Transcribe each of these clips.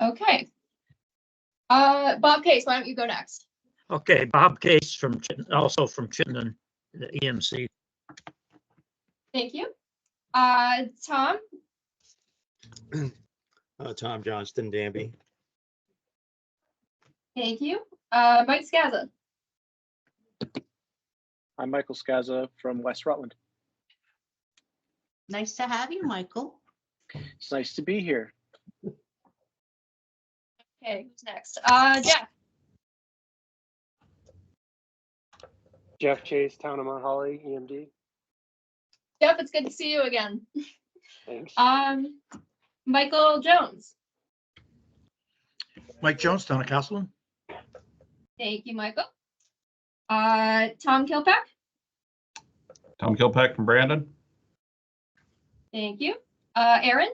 Okay. Bob Case, why don't you go next? Okay, Bob Case also from Chittenden, the EMC. Thank you. Tom? Tom Johnston, Danby. Thank you. Mike Scazza? I'm Michael Scazza from West Rutland. Nice to have you, Michael. It's nice to be here. Okay, who's next? Jeff? Jeff Chase, Town of Mount Holly, EMD. Jeff, it's good to see you again. Thanks. Michael Jones? Mike Jones, Town of Castleton. Thank you, Michael. Tom Kilpack? Tom Kilpack from Brandon. Thank you. Aaron?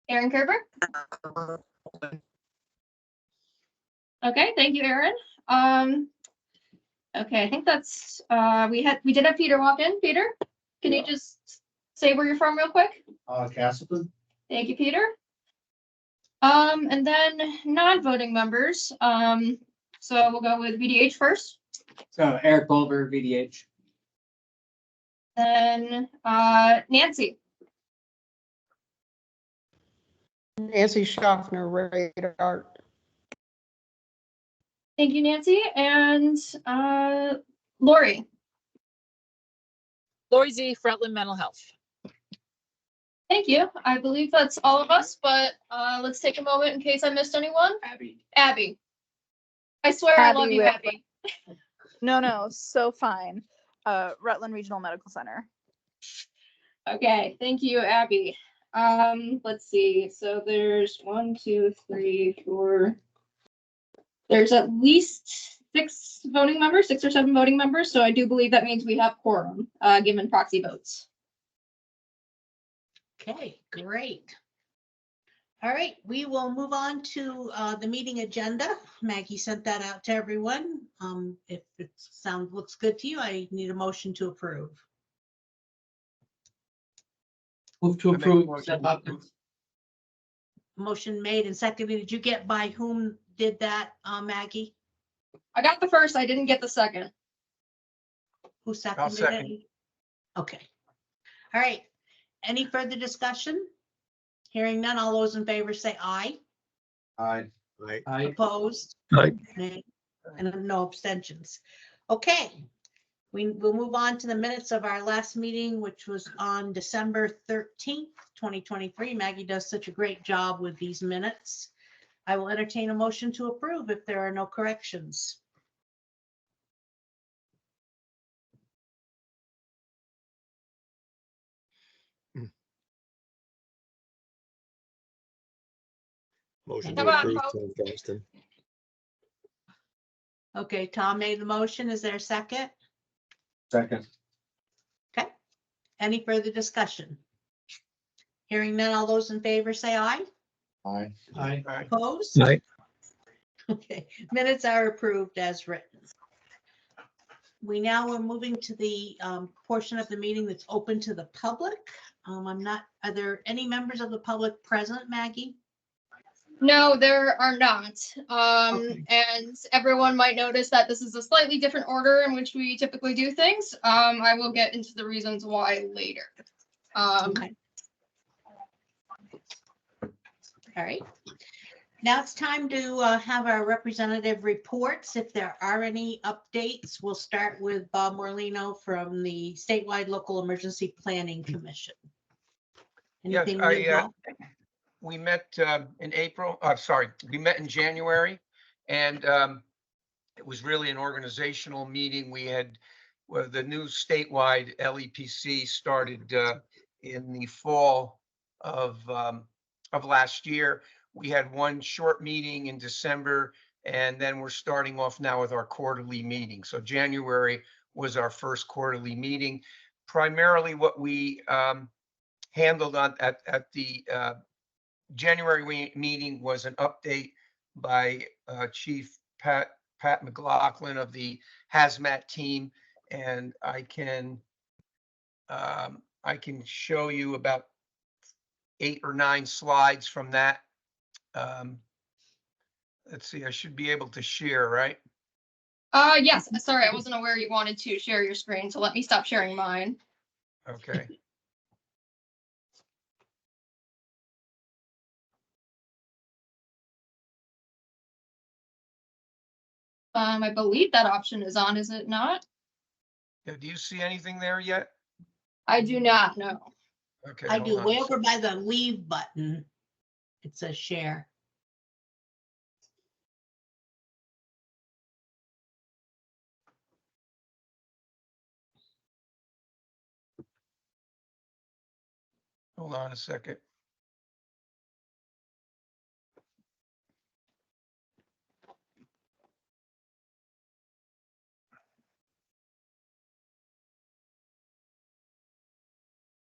Aaron Kerber? Okay, thank you, Aaron. Okay, I think that's we did have Peter walk in. Peter, can you just say where you're from real quick? Castleton. Thank you, Peter. And then non-voting members. So we'll go with VDH first. So Eric Bulver, VDH. Then Nancy. Nancy Schaffner, Radar. Thank you, Nancy. And Lori. Lori Z, Rutland Mental Health. Thank you. I believe that's all of us, but let's take a moment in case I missed anyone. Abby. Abby. I swear I love you, Abby. No, so fine. Rutland Regional Medical Center. Okay, thank you, Abby. Let's see. So there's 1, 2, 3, 4. There's at least 6 voting members, 6 or 7 voting members. So I do believe that means we have quorum, given proxy votes. Okay, great. All right, we will move on to the meeting agenda. Maggie sent that out to everyone. If it looks good to you, I need a motion to approve. Move to approve. Motion made and seconded. Did you get by whom did that, Maggie? I got the first, I didn't get the second. Who seconded it? Okay. All right. Any further discussion? Hearing none, all those in favor say aye. Aye. Aye. Opposed? Aye. Nay. And no abstentions. Okay. We'll move on to the minutes of our last meeting, which was on December 13th, 2023. Maggie does such a great job with these minutes. I will entertain a motion to approve if there are no corrections. Motion Come to on, approve, folks. Tom Johnston. Okay, Tom made the motion. Is there a second? Second. Okay. Any further discussion? Hearing none, all those in favor say aye. Aye. Aye. Opposed? Aye. Okay, minutes are approved as written. We now are moving to the portion of the meeting that's open to the public. Are there any members of the public present, Maggie? No, there are not. Okay. And everyone might notice that this is a slightly different order in which we typically do things. I will get into the reasons why later. Okay. All right. Now it's time to have our representative reports. If there are any updates, we'll start with Bob Morlino from the Statewide Local Emergency Planning Commission. Yes, Anything new, Bob? we met in April. We met in January, and it was really an organizational meeting. We had the new statewide LEPC started in the fall of last year. We had one short meeting in December, and then we're starting off now with our quarterly meeting. So January was our first quarterly meeting. Primarily what we handled at the January meeting was an update by Chief Pat McLaughlin of the hazmat team, and I can show you about 8 or 9 slides from that. Let's see, I should be able to share, right? Yes, sorry, I wasn't aware you wanted to share your screen, so let me stop sharing mine. Okay. I believe that option is on, is it not? Do you see anything there yet? I do not know. Okay. I hold do, on a way over second. by the leave button. It says share. Hold on a second.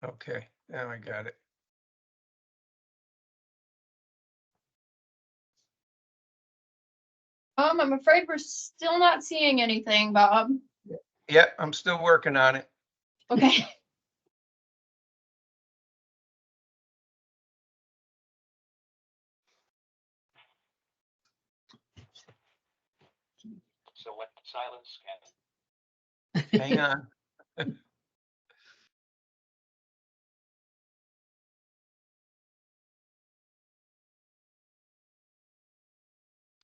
Okay, now I got it. I'm afraid we're still not seeing anything, Bob. Yep, I'm still working on it. Okay. Select silence scan. Hang on.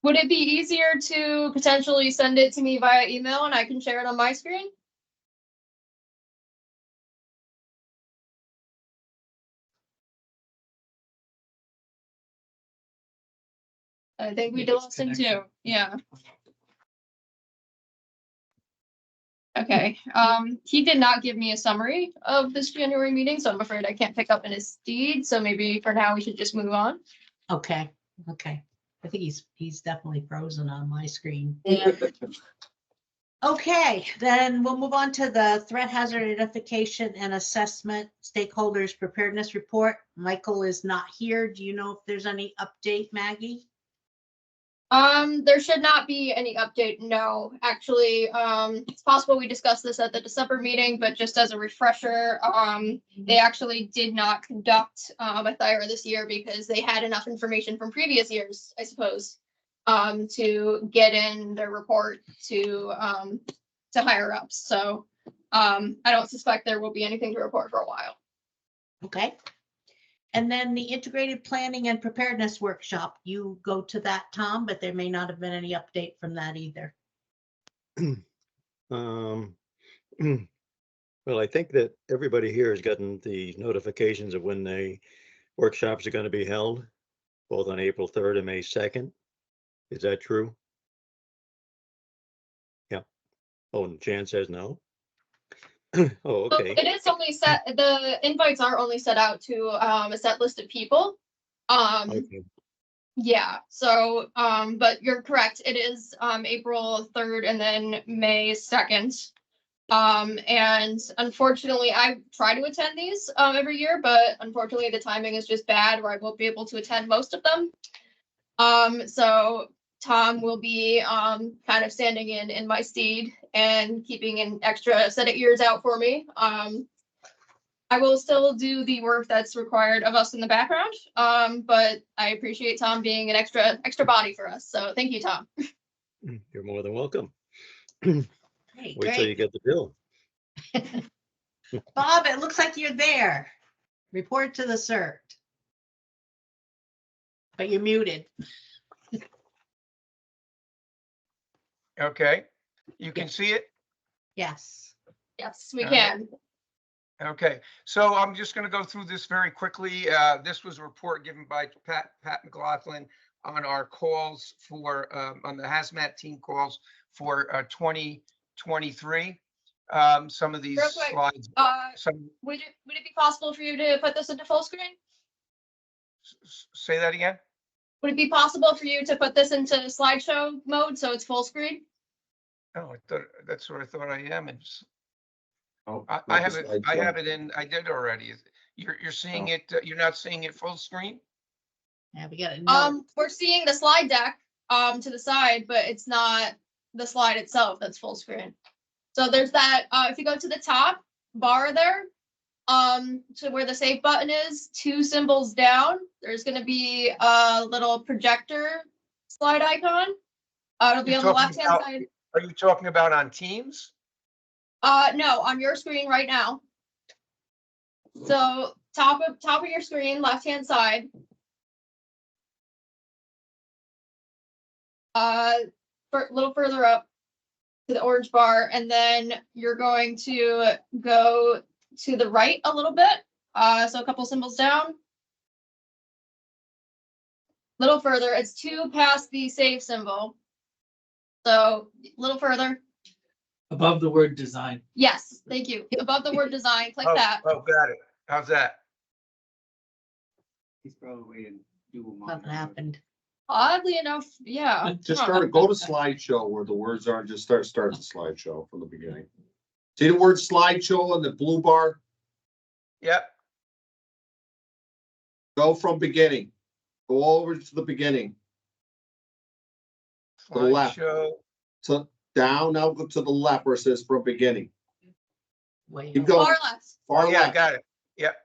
Would it be easier to potentially send it to me via email and I can share it on my screen? I think we Maybe did it's listen connection. too. Yeah. Okay. He did not give me a summary of this January meeting, so I'm afraid I can't pick up in his feed. So maybe for now we should just move on. Okay, okay. I think he's definitely frozen on my screen. Okay, then we'll move on to the threat hazard identification and assessment stakeholders preparedness report. Michael is not here. Do you know if there's any update, Maggie? There should not be any update. No, actually, it's possible we discussed this at the December meeting, but just as a refresher, they actually did not conduct a thyra this year because they had enough information from previous years, I suppose, to get in their report to higher ups. So, I don't suspect there will be anything to report for a while. Okay. And then the integrated planning and preparedness workshop, you go to that, Tom, but there may not have been any update from that either. Well, I think that everybody here has gotten the notifications of when the workshops are going to be held, both on April 3rd and May 2nd. Is that true? Yeah. Oh, and Jan says no. Oh, So okay. it is only set, the invites are only set out to a set list of people. Okay. Yeah, so but you're correct. It is April 3rd and then May 2nd. And unfortunately I try to attend these every year, but unfortunately the timing is just bad where I won't be able to attend most of them. So Tom will be kind of standing in my stead and keeping an extra set of ears out for me. I will still do the work that's required of us in the background, but I appreciate Tom being an extra body for us. So thank you, Tom. You're more than welcome. Great, Wait till you great. get the bill. Bob, it looks like you're there. Report to the CERT. But you're muted. Okay, you can see it? Yes. Yes, we All can. Okay, so I'm just going to go through this very quickly. This was a report given by Pat McLaughlin on our calls for, on the hazmat team calls for 2023. Some of these Real quick, slides, would it be possible for you to put this into full screen? say that again? Would it be possible for you to put this into slideshow mode so it's full screen? Oh, I thought, that's what I thought I am. Oh, I have it, I have it in, I did already. You're seeing Oh. it, you're not seeing it full screen? Yeah, we got it. We're seeing the slide deck to the side, but it's not the slide itself that's full screen. So there's that, if you go to the top bar there, to where the save button is, 2 symbols down, there's gonna be a little projector slide icon. It'll be You're on the talking left-hand about- side. Are you talking about on Teams? No, on your screen right now. So top of your screen, left-hand side. A little further up to the orange bar, and then you're going to go to the right a little bit. So a couple symbols down. Little further, it's 2 past the save symbol. So a little further. Above the word design. Yes, thank you. Above the word design, click Oh, that. oh, got it. How's that? He's probably in Google. Nothing happened. Oddly enough, yeah. Just Huh. go to slideshow where the words are, and just start the slideshow from the beginning. See the word slideshow in the blue bar? Yep. Go from beginning. Go over to the beginning. To the left. Slideshow. So down, now go to the left where it says from beginning. Wait. Keep going. Far left. Far Yeah, left. got it. Yep.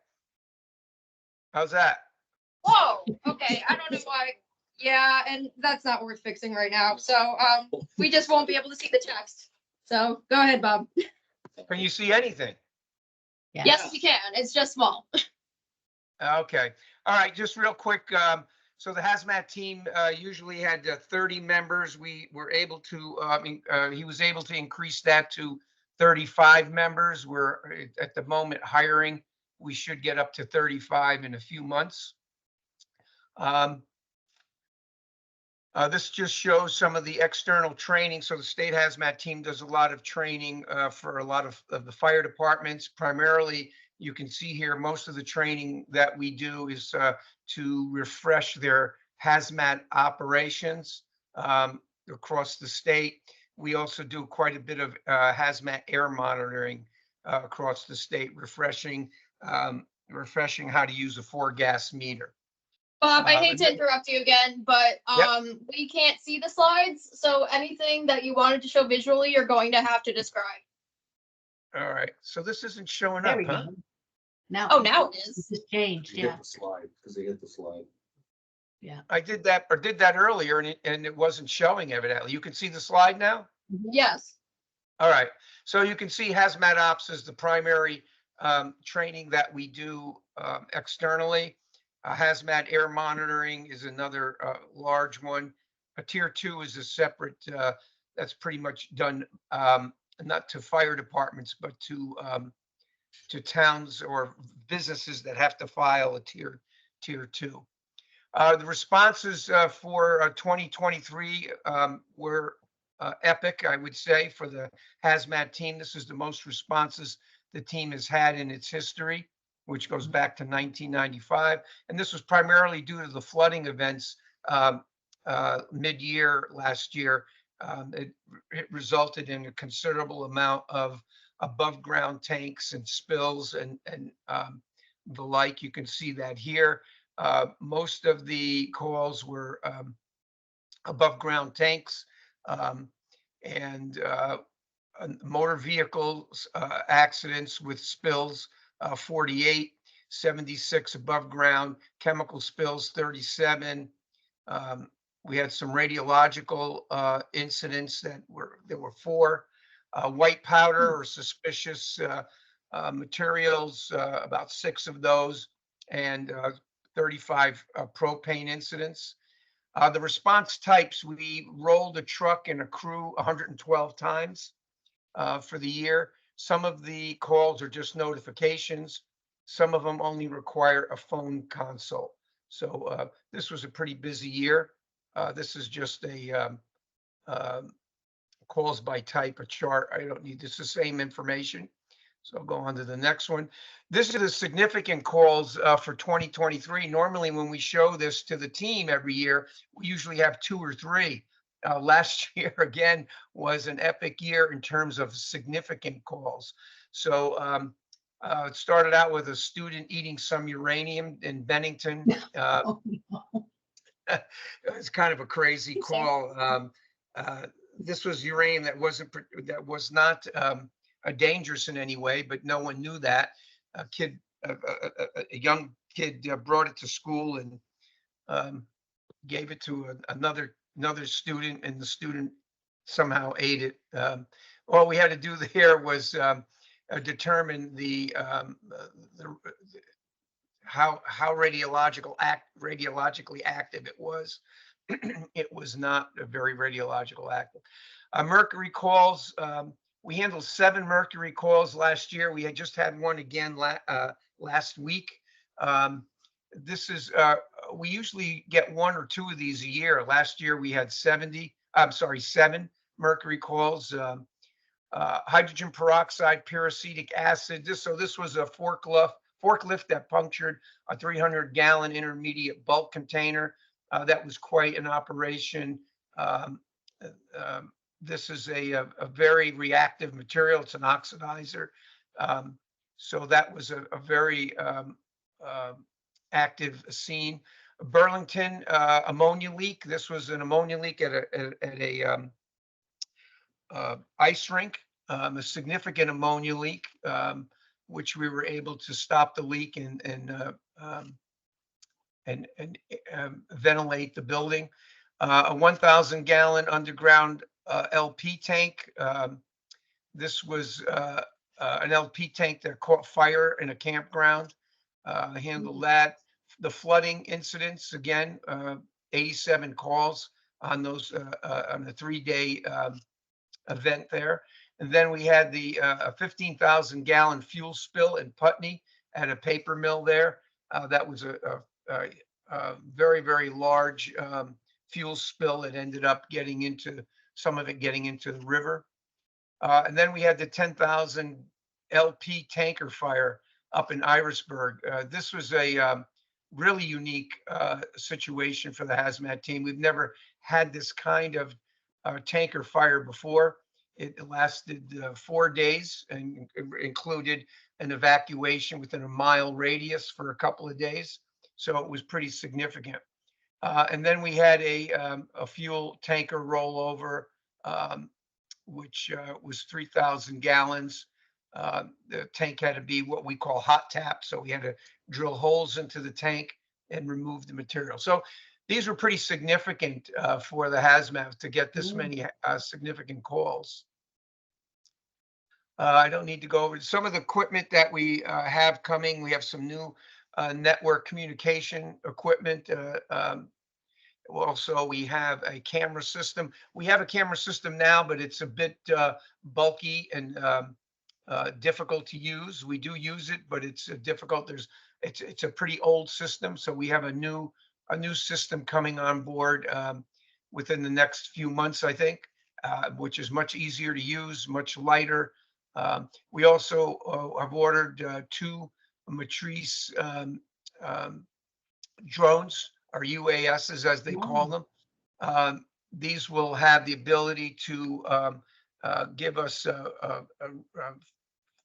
How's that? Whoa, okay, I don't know why. Yeah, and that's not worth fixing right now. So, we just won't be able to see the text. So go ahead, Bob. Can you see anything? Yes, you can. It's just small. Okay. All right. Just real quick. So the hazmat team usually had 30 members. We were able to, he was able to increase that to 35 members. We're at the moment hiring. We should get up to 35 in a few months. This just shows some of the external training. So the state hazmat team does a lot of training for a lot of the fire departments. Primarily, you can see here, most of the training that we do is to refresh their hazmat operations across the state. We also do quite a bit of hazmat air monitoring across the state, refreshing how to use a 4-gas meter. Bob, I hate to interrupt you again, but Yep. we can't see the slides. So anything that you wanted to show visually, you're going to have to describe. All right. So this isn't showing There up, we huh? go. Now. Oh, now it is. This has changed, You yeah. hit the slide, because they hit the slide. I did that earlier and it wasn't showing evidently. You can see the slide now? Yes. All right. So you can see hazmat ops is the primary training that we do externally. Hazmat air monitoring is another large one. A tier 2 is a separate, that's pretty much done not to fire departments, but to towns or businesses that have to file a tier 2. The responses for 2023 were epic, I would say, for the hazmat team. This is the most responses the team has had in its history, which goes back to 1995. And this was primarily due to the flooding events mid-year last year. It resulted in a considerable amount of above ground tanks and spills and the like. You can see that here. Most of the calls were above ground tanks and motor vehicles accidents with spills, 48, 76 above ground, chemical spills, 37. We had some radiological incidents there were 4. White powder or suspicious materials, about 6 of those, and 35 propane incidents. The response types, we rolled a truck and a crew 112 times for the year. Some of the calls are just notifications. Some of them only require a phone consult. So this was a pretty busy year. This is just a calls by type, a chart. I don't need this, the same information. So I'll go on to the next one. This is the significant calls for 2023. Normally, when we show this to the team every year, we usually have 2 or 3. Last year, again, was an epic year in terms of significant calls. So it started out with a student eating some uranium in Bennington. It's kind of a crazy call. This was uranium that was not dangerous in any way, but no one knew that. a young kid brought it to school and gave it to another student, and the student somehow ate it. All we had to do there was determine how radiologically active it was. It was not a very radiological active. Mercury calls. We handled 7 mercury calls last year. We had just had one again last week. This is we usually get 1 or 2 of these a year. Last year we had 7 mercury calls. Hydrogen peroxide, peracetic acid. This was a forklift that punctured a 300-gallon intermediate bulk container. That was quite an operation. This is a very reactive material. It's an oxidizer. So that was a very active scene. Burlington ammonia leak. This was an ammonia leak at a ice rink, a significant ammonia leak, which we were able to stop the leak and ventilate the building. A 1,000-gallon underground LP tank. This was an LP tank that caught fire in a campground. Handled that. The flooding incidents, again, 87 calls on those on a 3-day event there. And then we had the 15,000-gallon fuel spill in Putney at a paper mill there. That was a very, very large fuel spill. It ended up some of it getting into the river. And then we had the 10,000 LP tanker fire up in Irisburg. This was a really unique situation for the hazmat team. We've never had this kind of tanker fire before. It lasted 4 days and included an evacuation within a mile radius for a couple of days. So it was pretty significant. And then we had a fuel tanker rollover, which was 3,000 gallons. The tank had to be what we call hot tap. So we had to drill holes into the tank and remove the material. So these were pretty significant for the hazmat to get this many significant calls. I don't need to go over some of the equipment that we have coming. We have some new network communication equipment. Also, we have a camera system. We have a camera system now, but it's a bit bulky and difficult to use. We do use it, but it's difficult. It's a pretty old system, so we have a new system coming on board within the next few months, I think, which is much easier to use, much lighter. We also have ordered 2 Matrice drones, or UASs as they call them. These will have the ability to give us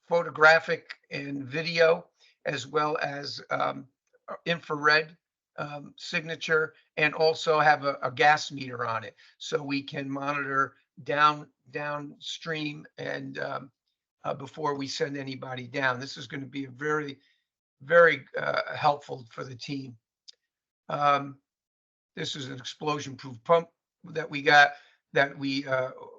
photographic and video, as well as infrared signature, and also have a gas meter on it, so we can monitor downstream and before we send anybody down. This is going to be a very, very helpful for the team. This is an explosion-proof pump that we got, that we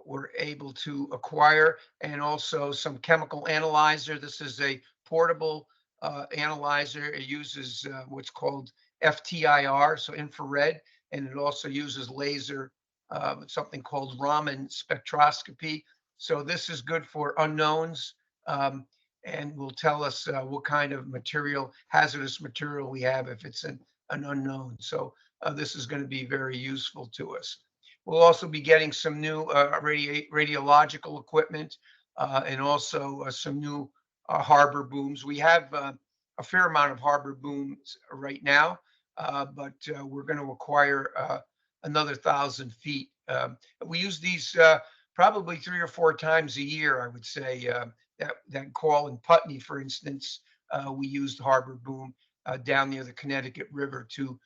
were able to acquire, and also some chemical analyzer. This is a portable analyzer. It uses what's called FTIR, so infrared, and it also uses laser, something called Raman spectroscopy. So this is good for unknowns, and will tell us what kind of material, hazardous material we have if it's an unknown. So this is going to be very useful to us. We'll also be getting some new radiological equipment, and also some new harbor booms. We have a fair amount of harbor booms right now, but we're going to acquire another 1,000 feet. We use these probably 3 or 4 times a year, I would say. That call in Putney, for instance, we used harbor boom down near the Connecticut River to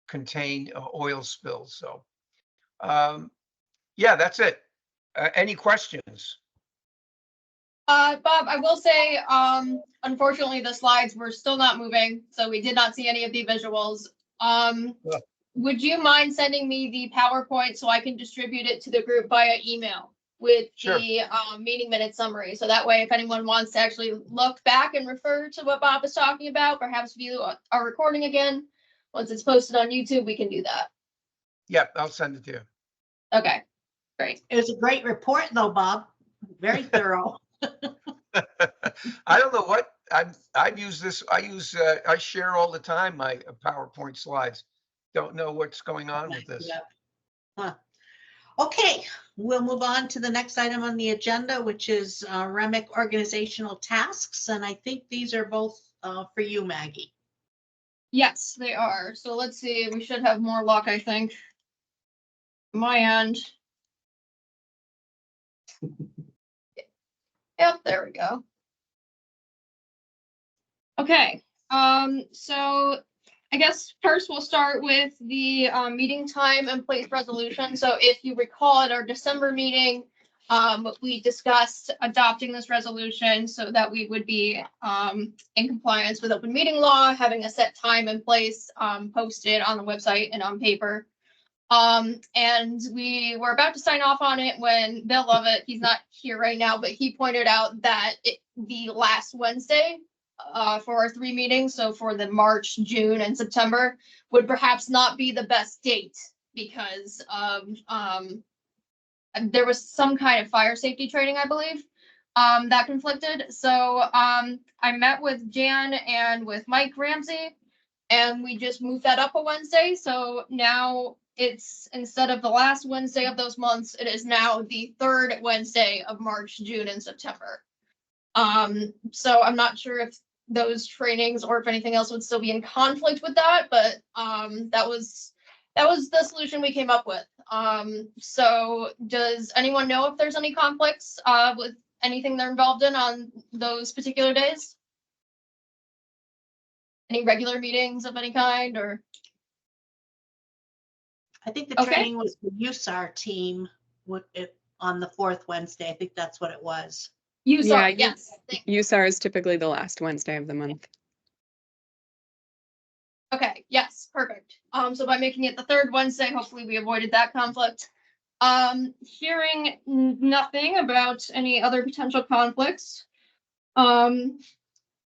contain oil spills. So yeah, that's it. Any questions? Bob, I will say, unfortunately, the slides were still not moving, so we did not see any of the visuals. Yeah. Would you mind sending me the PowerPoint so I can distribute it to the group via email with Sure. the meeting minute summary? So that way, if anyone wants to actually look back and refer to what Bob was talking about, perhaps view our recording again, once it's posted on YouTube, we can do that. Yep, I'll send it to you. Okay, great. It was a great report though, Bob. Very thorough. I don't know what I've used this. I share all the time my PowerPoint slides. Don't know what's going on with this. Yeah. Huh. Okay, we'll move on to the next item on the agenda, which is REMC organizational tasks. And I think these are both for you, Maggie. Yes, they are. So let's see, we should have more luck, I think. My end. Yep, there we go. Okay, so I guess first we'll start with the meeting time and place resolution. So if you recall at our December meeting, we discussed adopting this resolution so that we would be in compliance with open meeting law, having a set time and place posted on the website and on paper. And we were about to sign off on it when Bill Lovett, he's not here right now, but he pointed out that the last Wednesday for our 3 meetings, so for the March, June, and September, would perhaps not be the best date because of there was some kind of fire safety training, I believe, that conflicted. So I met with Jan and with Mike Ramsey, and we just moved that up a Wednesday. So now it's, instead of the last Wednesday of those months, it is now the 3rd Wednesday of March, June, and September. So I'm not sure if those trainings or if anything else would still be in conflict with that, but that was the solution we came up with. So does anyone know if there's any conflicts with anything they're involved in on those particular days? Any regular meetings of any kind, or? I think the Okay. training was the USAR team on the 4th Wednesday. I think that's what it was. USAR, yes. USAR is typically the last Wednesday of the month. Okay, yes, perfect. So by making it the 3rd Wednesday, hopefully we avoided that conflict. Hearing nothing about any other potential conflicts.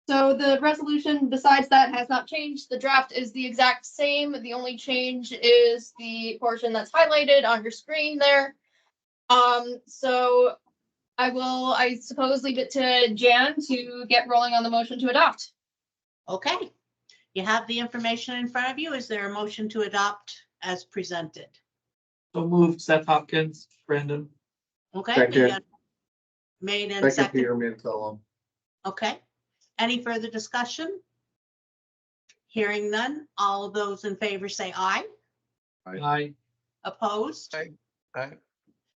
So the resolution besides that has not changed. The draft is the exact same. The only change is the portion that's highlighted on your screen there. So I suppose, leave it to Jan to get rolling on the motion to adopt. Okay. You have the information in front of you. Is there a motion to adopt as presented? So moved, Seth Hopkins, Brandon. Okay. Second. Made and Second, second. Peter Mantello. Okay. Any further discussion? Hearing none. All of those in favor say aye. Aye. Opposed? Aye.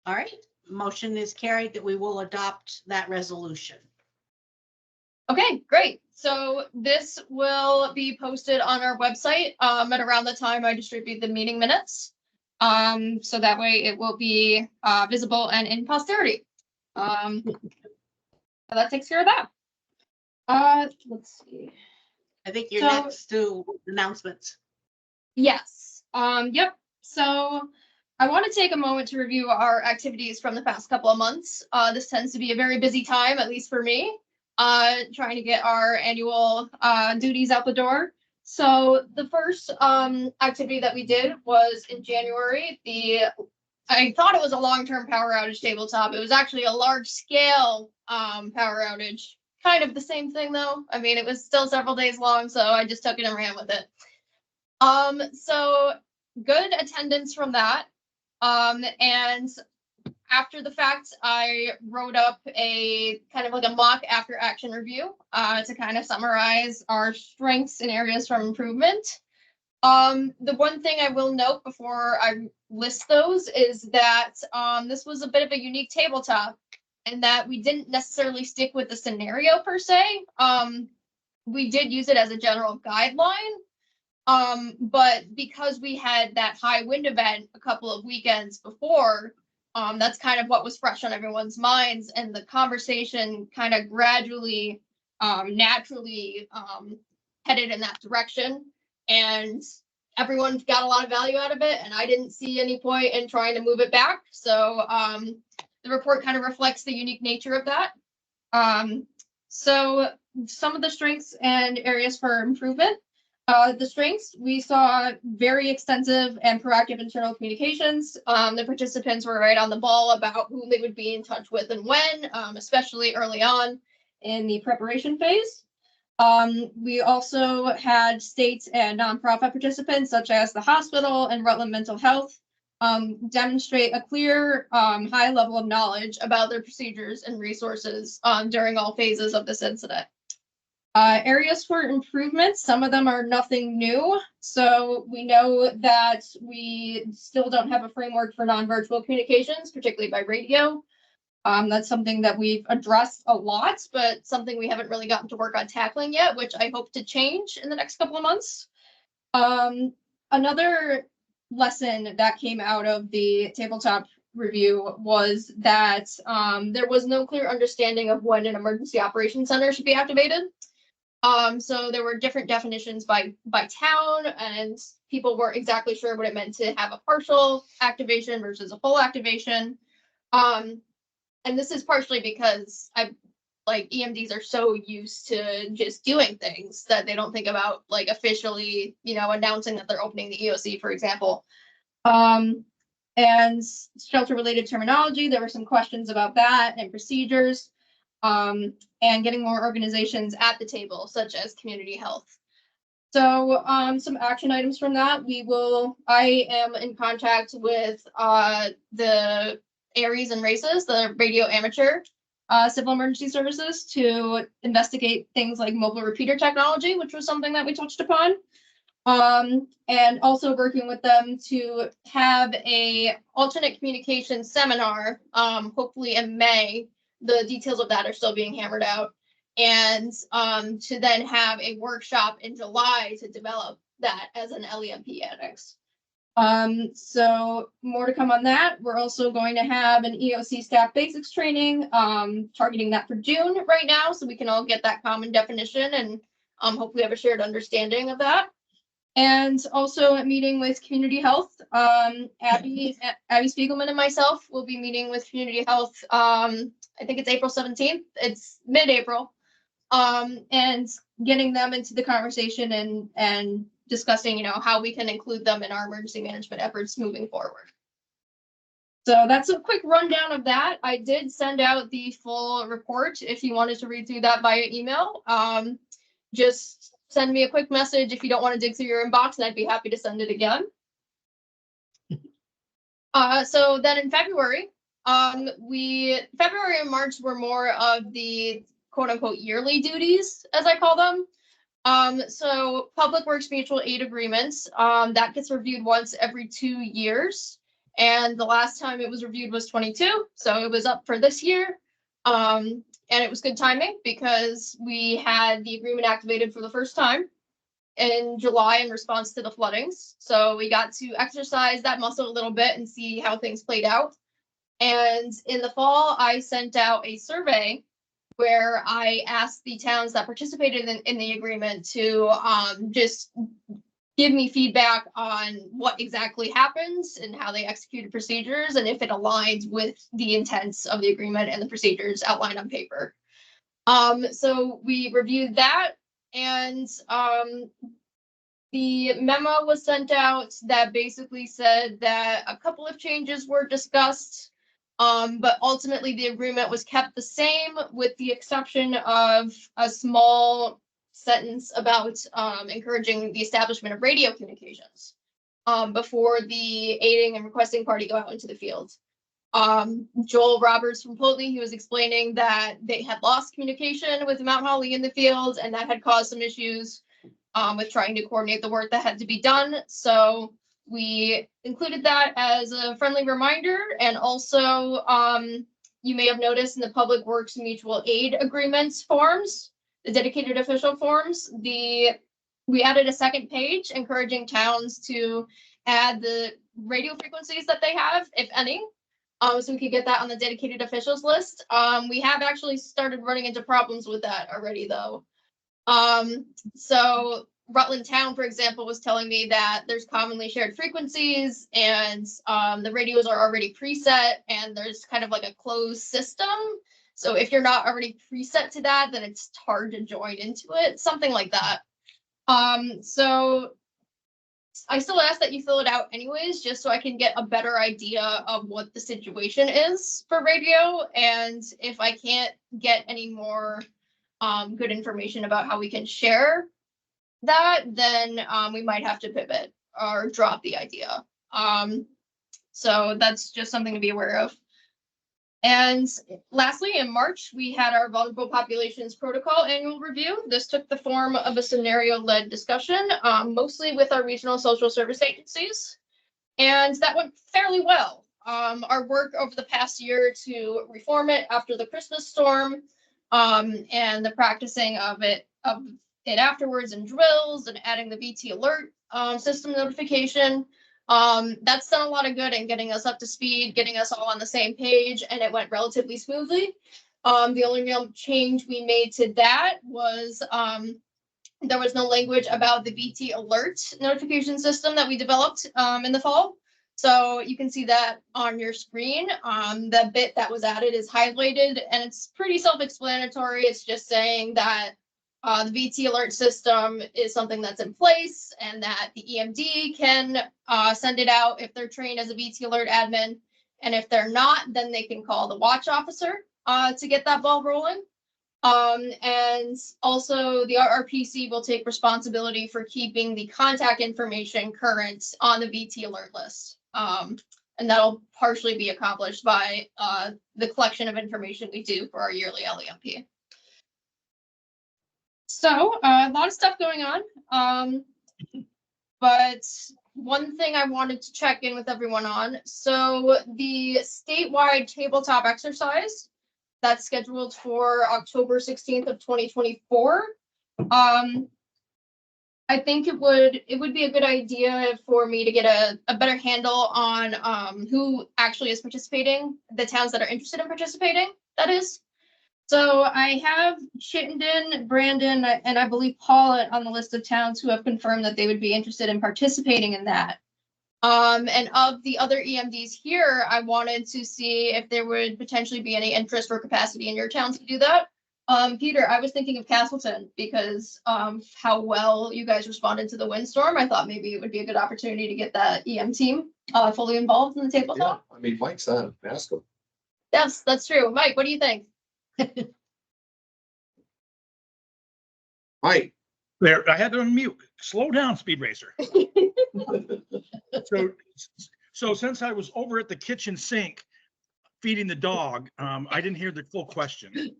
All right. Motion is carried that we will adopt that resolution. Okay, great. So this will be posted on our website at around the time I distribute the meeting minutes. So that way it will be visible and in posterity. So that takes care of that. Let's see. I think you're So- next to announcements. Yes. Yep. So I want to take a moment to review our activities from the past couple of months. This tends to be a very busy time, at least for me, trying to get our annual duties out the door. So the first activity that we did was in January. I thought it was a long-term power outage tabletop. It was actually a large-scale power outage. Kind of the same thing though. I mean, it was still several days long, so I just took it and ran with it. So good attendance from that. And after the fact, I wrote up a kind of like a mock after action review to kind of summarize our strengths and areas for improvement. The one thing I will note before I list those is that this was a bit of a unique tabletop, and that we didn't necessarily stick with the scenario per se. We did use it as a general guideline. But because we had that high wind event a couple of weekends before, That's kind of what was fresh on everyone's minds, and the conversation kind of gradually, naturally headed in that direction. And everyone got a lot of value out of it, and I didn't see any point in trying to move it back. So the report kind of reflects the unique nature of that. So some of the strengths and areas for improvement. The strengths, we saw very extensive and proactive internal communications. The participants were right on the ball about who they would be in touch with and when, especially early on in the preparation phase. We also had state and nonprofit participants such as the hospital and Rutland Mental Health demonstrate a clear high level of knowledge about their procedures and resources during all phases of this incident. Areas for improvement, some of them are nothing new. So we know that we still don't have a framework for non-virtual communications, particularly by radio. That's something that we've addressed a lot, but something we haven't really gotten to work on tackling yet, which I hope to change in the next couple of months. Another lesson that came out of the tabletop review was that there was no clear understanding of when an emergency operations center should be activated. So there were different definitions by town, and people weren't exactly sure what it meant to have a partial activation versus a full activation. And this is partially because EMDs are so used to just doing things that they don't think about like officially, announcing that they're opening the EOC, for example. And shelter related terminology, there were some questions about that and procedures. And getting more organizations at the table, such as community health. So some action items from that, I am in contact with the ARES and RACES, the radio amateur civil emergency services, to investigate things like mobile repeater technology, which was something that we touched upon. And also working with them to have a alternate communication seminar, hopefully in May. The details of that are still being hammered out, and to then have a workshop in July to develop that as an LEMP annex. So more to come on that. We're also going to have an EOC staff basics training, targeting that for June right now, so we can all get that common definition and hopefully have a shared understanding of that. And also a meeting with community health. Abby Spiegelman and myself will be meeting with community health. I think it's April 17th. It's mid-April. And getting them into the conversation and discussing, how we can include them in our emergency management efforts moving forward. So that's a quick rundown of that. I did send out the full report if you wanted to read through that via email. Just send me a quick message if you don't want to dig through your inbox, and I'd be happy to send it again. So then in February, February and March were more of the quote unquote yearly duties, as I call them. So Public Works Mutual Aid Agreements, that gets reviewed once every 2 years. And the last time it was reviewed was 22. So it was up for this year. And it was good timing because we had the agreement activated for the first time in July in response to the floodings. So we got to exercise that muscle a little bit and see how things played out. And in the fall, I sent out a survey where I asked the towns that participated in the agreement to just give me feedback on what exactly happens and how they executed procedures and if it aligns with the intents of the agreement and the procedures outlined on paper. So we reviewed that, and the memo was sent out that basically said that a couple of changes were discussed, but ultimately the agreement was kept the same with the exception of a small sentence about encouraging the establishment of radio communications before the aiding and requesting party go out into the field. Joel Roberts from Pulte, he was explaining that they had lost communication with Mount Holly in the field, and that had caused some issues with trying to coordinate the work that had to be done. So we included that as a friendly reminder. And also, you may have noticed in the Public Works Mutual Aid Agreements forms, the dedicated official forms, we added a second page encouraging towns to add the radio frequencies that they have, if any. so we could get that on the dedicated officials list. We have actually started running into problems with that already, though. So Rutland Town, for example, was telling me that there's commonly shared frequencies and the radios are already preset and there's kind of like a closed system. So if you're not already preset to that, then it's hard to join into it, something like that. So I still ask that you fill it out anyways, just so I can get a better idea of what the situation is for radio. And if I can't get any more good information about how we can share that, then we might have to pivot or drop the idea. So that's just something to be aware of. And lastly, in March, we had our Vulnerable Populations Protocol annual review. This took the form of a scenario-led discussion, mostly with our regional social service agencies. And that went fairly well. Our work over the past year to reform it after the Christmas storm, and the practicing of it afterwards in drills and adding the VT alert system notification. That's done a lot of good in getting us up to speed, getting us all on the same page, and it went relatively smoothly. The only real change we made to that was there was no language about the VT alert notification system that we developed in the fall. So you can see that on your screen. The bit that was added is highlighted and it's pretty self-explanatory. It's just saying that the VT alert system is something that's in place and that the EMD can send it out if they're trained as a VT alert admin. And if they're not, then they can call the watch officer to get that ball rolling. And also the RRPC will take responsibility for keeping the contact information current on the VT alert list. And that'll partially be accomplished by the collection of information we do for our yearly LEMP. So a lot of stuff going on, but one thing I wanted to check in with everyone on. So the statewide tabletop exercise that's scheduled for October 16th of 2024. I think it would be a good idea for me to get a better handle on who actually is participating, the towns that are interested in participating, that is. So I have Chittenden, Brandon, and I believe Paul on the list of towns who have confirmed that they would be interested in participating in that. And of the other EMDs here, I wanted to see if there would potentially be any interest or capacity in your town to do that. Peter, I was thinking of Castleton because how well you guys responded to the windstorm. I thought maybe it would be a good opportunity to get that EM team fully involved in the tabletop. Yeah, I mean, Mike's on, ask him. Yes, that's true. Mike, what do you think? Mike. There, I had to unmute. Slow down, Speed Racer. So since I was over at the kitchen sink feeding the dog, I didn't hear the full question.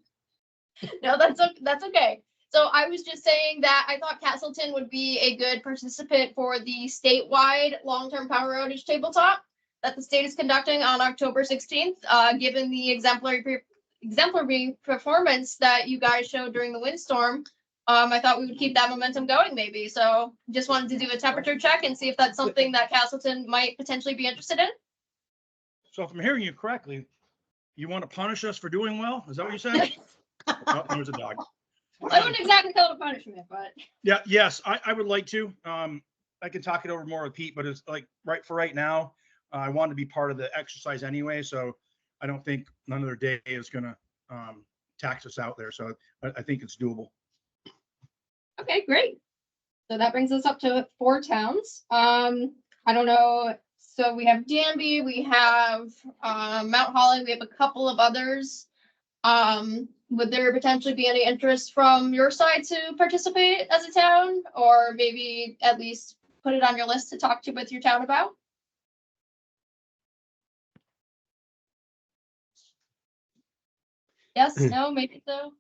No, that's okay. So I was just saying that I thought Castleton would be a good participant for the statewide long-term power outage tabletop that the state is conducting on October 16th, given the exemplary performance that you guys showed during the windstorm. I thought we would keep that momentum going maybe. So just wanted to do a temperature check and see if that's something that Castleton might potentially be interested in. So if I'm hearing you correctly, you want to punish us for doing well? Is that what you said? Oh, there's a dog. I wouldn't exactly call it a punishment, but. Yeah, yes, I would like to. I can talk it over more with Pete, but it's like right now, I want to be part of the exercise anyway. So I don't think another day is going to tax us out there. So I think it's doable. Okay, great. So that brings us up to 4 towns. I don't know. So we have Danby, we have Mount Holly, we have a couple of others. Would there potentially be any interest from your side to participate as a town, or maybe at least put it on your list to talk to with your town about? Yes, no, maybe so.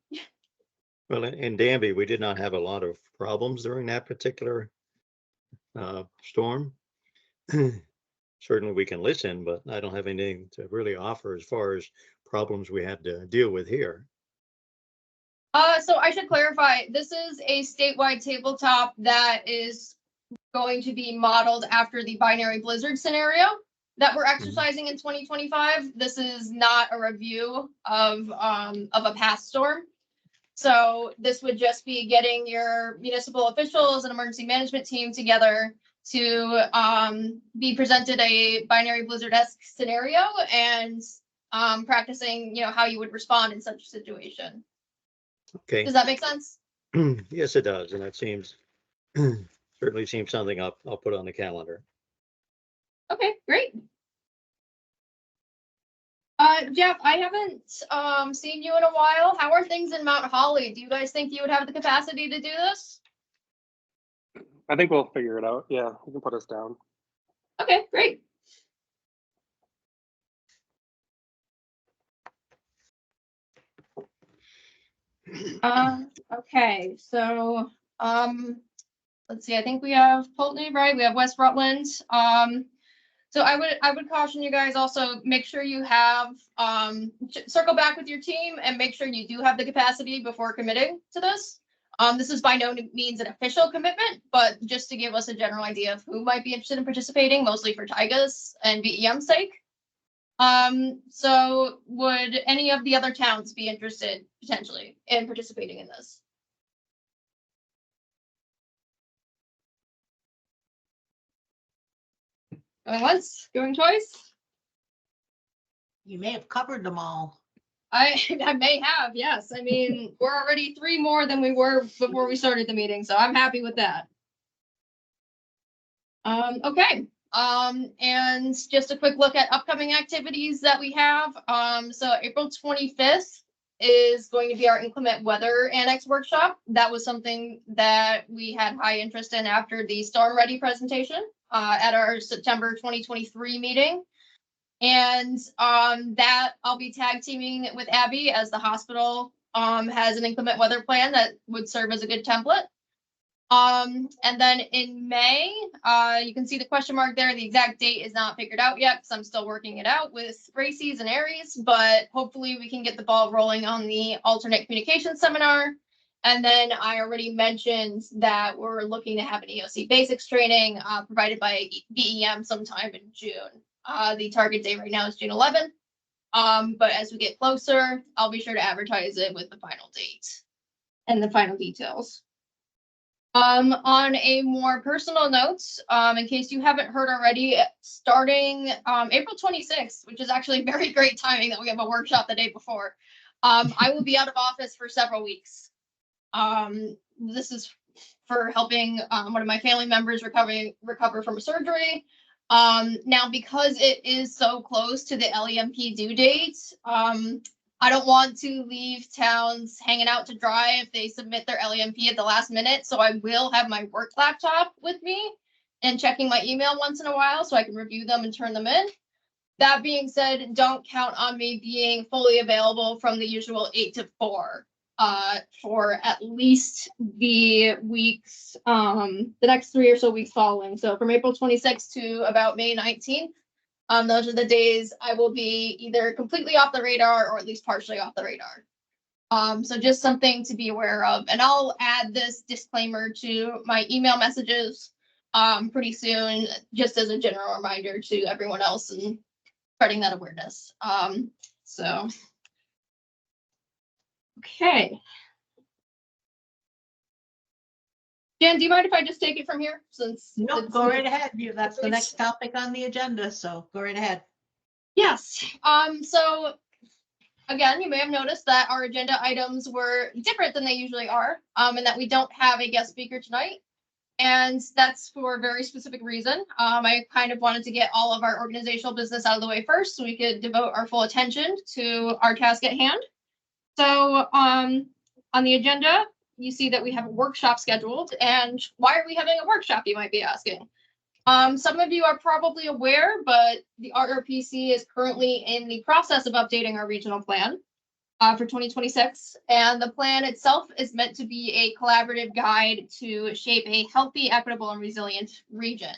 Well, in Danby, we did not have a lot of problems during that particular storm. Certainly we can listen, but I don't have anything to really offer as far as problems we had to deal with here. So I should clarify, this is a statewide tabletop that is going to be modeled after the binary blizzard scenario that we're exercising in 2025. This is not a review of a past storm. So this would just be getting your municipal officials and emergency management team together to be presented a binary blizzard-esque scenario and practicing, how you would respond in such a situation. Okay. Does that make sense? Yes, it does. And that seems, certainly seems something I'll put on the calendar. Okay, great. Jeff, I haven't seen you in a while. How are things in Mount Holly? Do you guys think you would have the capacity to do this? I think we'll figure it out. Yeah, you can put us down. Okay, great. Okay, so let's see. I think we have Pulteney, right? We have West Rutland. So I would caution you guys also, make sure you have circle back with your team and make sure you do have the capacity before committing to this. This is by no means an official commitment, but just to give us a general idea of who might be interested in participating, mostly for TIGA's and VEM's sake. So would any of the other towns be interested potentially in participating in this? Going once, going twice? You may have covered them all. I may have, yes. I mean, we're already 3 more than we were before we started the meeting, so I'm happy with that. Okay. And just a quick look at upcoming activities that we have. So April 25th is going to be our inclement weather annex workshop. That was something that we had high interest in after the storm ready presentation at our September 2023 meeting. And that I'll be tag teaming with Abby, as the hospital has an inclement weather plan that would serve as a good template. And then in May, you can see the question mark there. The exact date is not figured out yet because I'm still working it out with Races and Aries, but hopefully we can get the ball rolling on the alternate communication seminar. And then I already mentioned that we're looking to have an EOC basics training provided by VEM sometime in June. The target date right now is June 11th. But as we get closer, I'll be sure to advertise it with the final date and the final details. On a more personal note, in case you haven't heard already, starting April 26th, which is actually very great timing that we have a workshop the day before, I will be out of office for several weeks. This is for helping one of my family members recover from a surgery. Now, because it is so close to the LEMP due date, I don't want to leave towns hanging out to dry if they submit their LEMP at the last minute. So I will have my work laptop with me and checking my email once in a while so I can review them and turn them in. That being said, don't count on me being fully available from the usual 8 to 4 for at least the weeks, the next 3 or so weeks following. So from April 26th to about May 19th. Those are the days I will be either completely off the radar or at least partially off the radar. So just something to be aware of. And I'll add this disclaimer to my email messages pretty soon, just as a general reminder to everyone else and spreading that awareness. So, okay. Jen, do you mind if I just take it from here? Since Nope, go right ahead. That's the next topic on the agenda, so go right ahead. Yes. So again, you may have noticed that our agenda items were different than they usually are, and that we don't have a guest speaker tonight. And that's for a very specific reason. I kind of wanted to get all of our organizational business out of the way first so we could devote our full attention to our task at hand. So on the agenda, you see that we have a workshop scheduled. And why are we having a workshop, you might be asking? Some of you are probably aware, but the RRPC is currently in the process of updating our regional plan for 2026. And the plan itself is meant to be a collaborative guide to shape a healthy, equitable, and resilient region.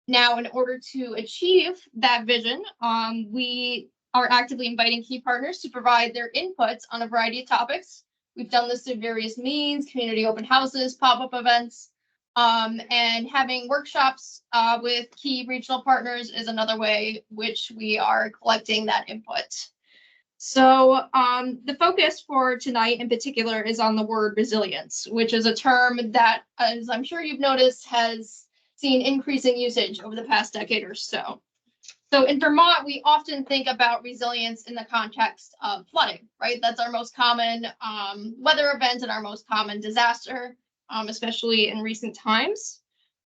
Now, in order to achieve that vision, we are actively inviting key partners to provide their inputs on a variety of topics. We've done this through various means, community open houses, pop-up events. And having workshops with key regional partners is another way which we are collecting that input. So the focus for tonight in particular is on the word resilience, which is a term that, as I'm sure you've noticed, has seen increasing usage over the past decade or so. So in Vermont, we often think about resilience in the context of flooding, right? That's our most common weather event and our most common disaster, especially in recent times.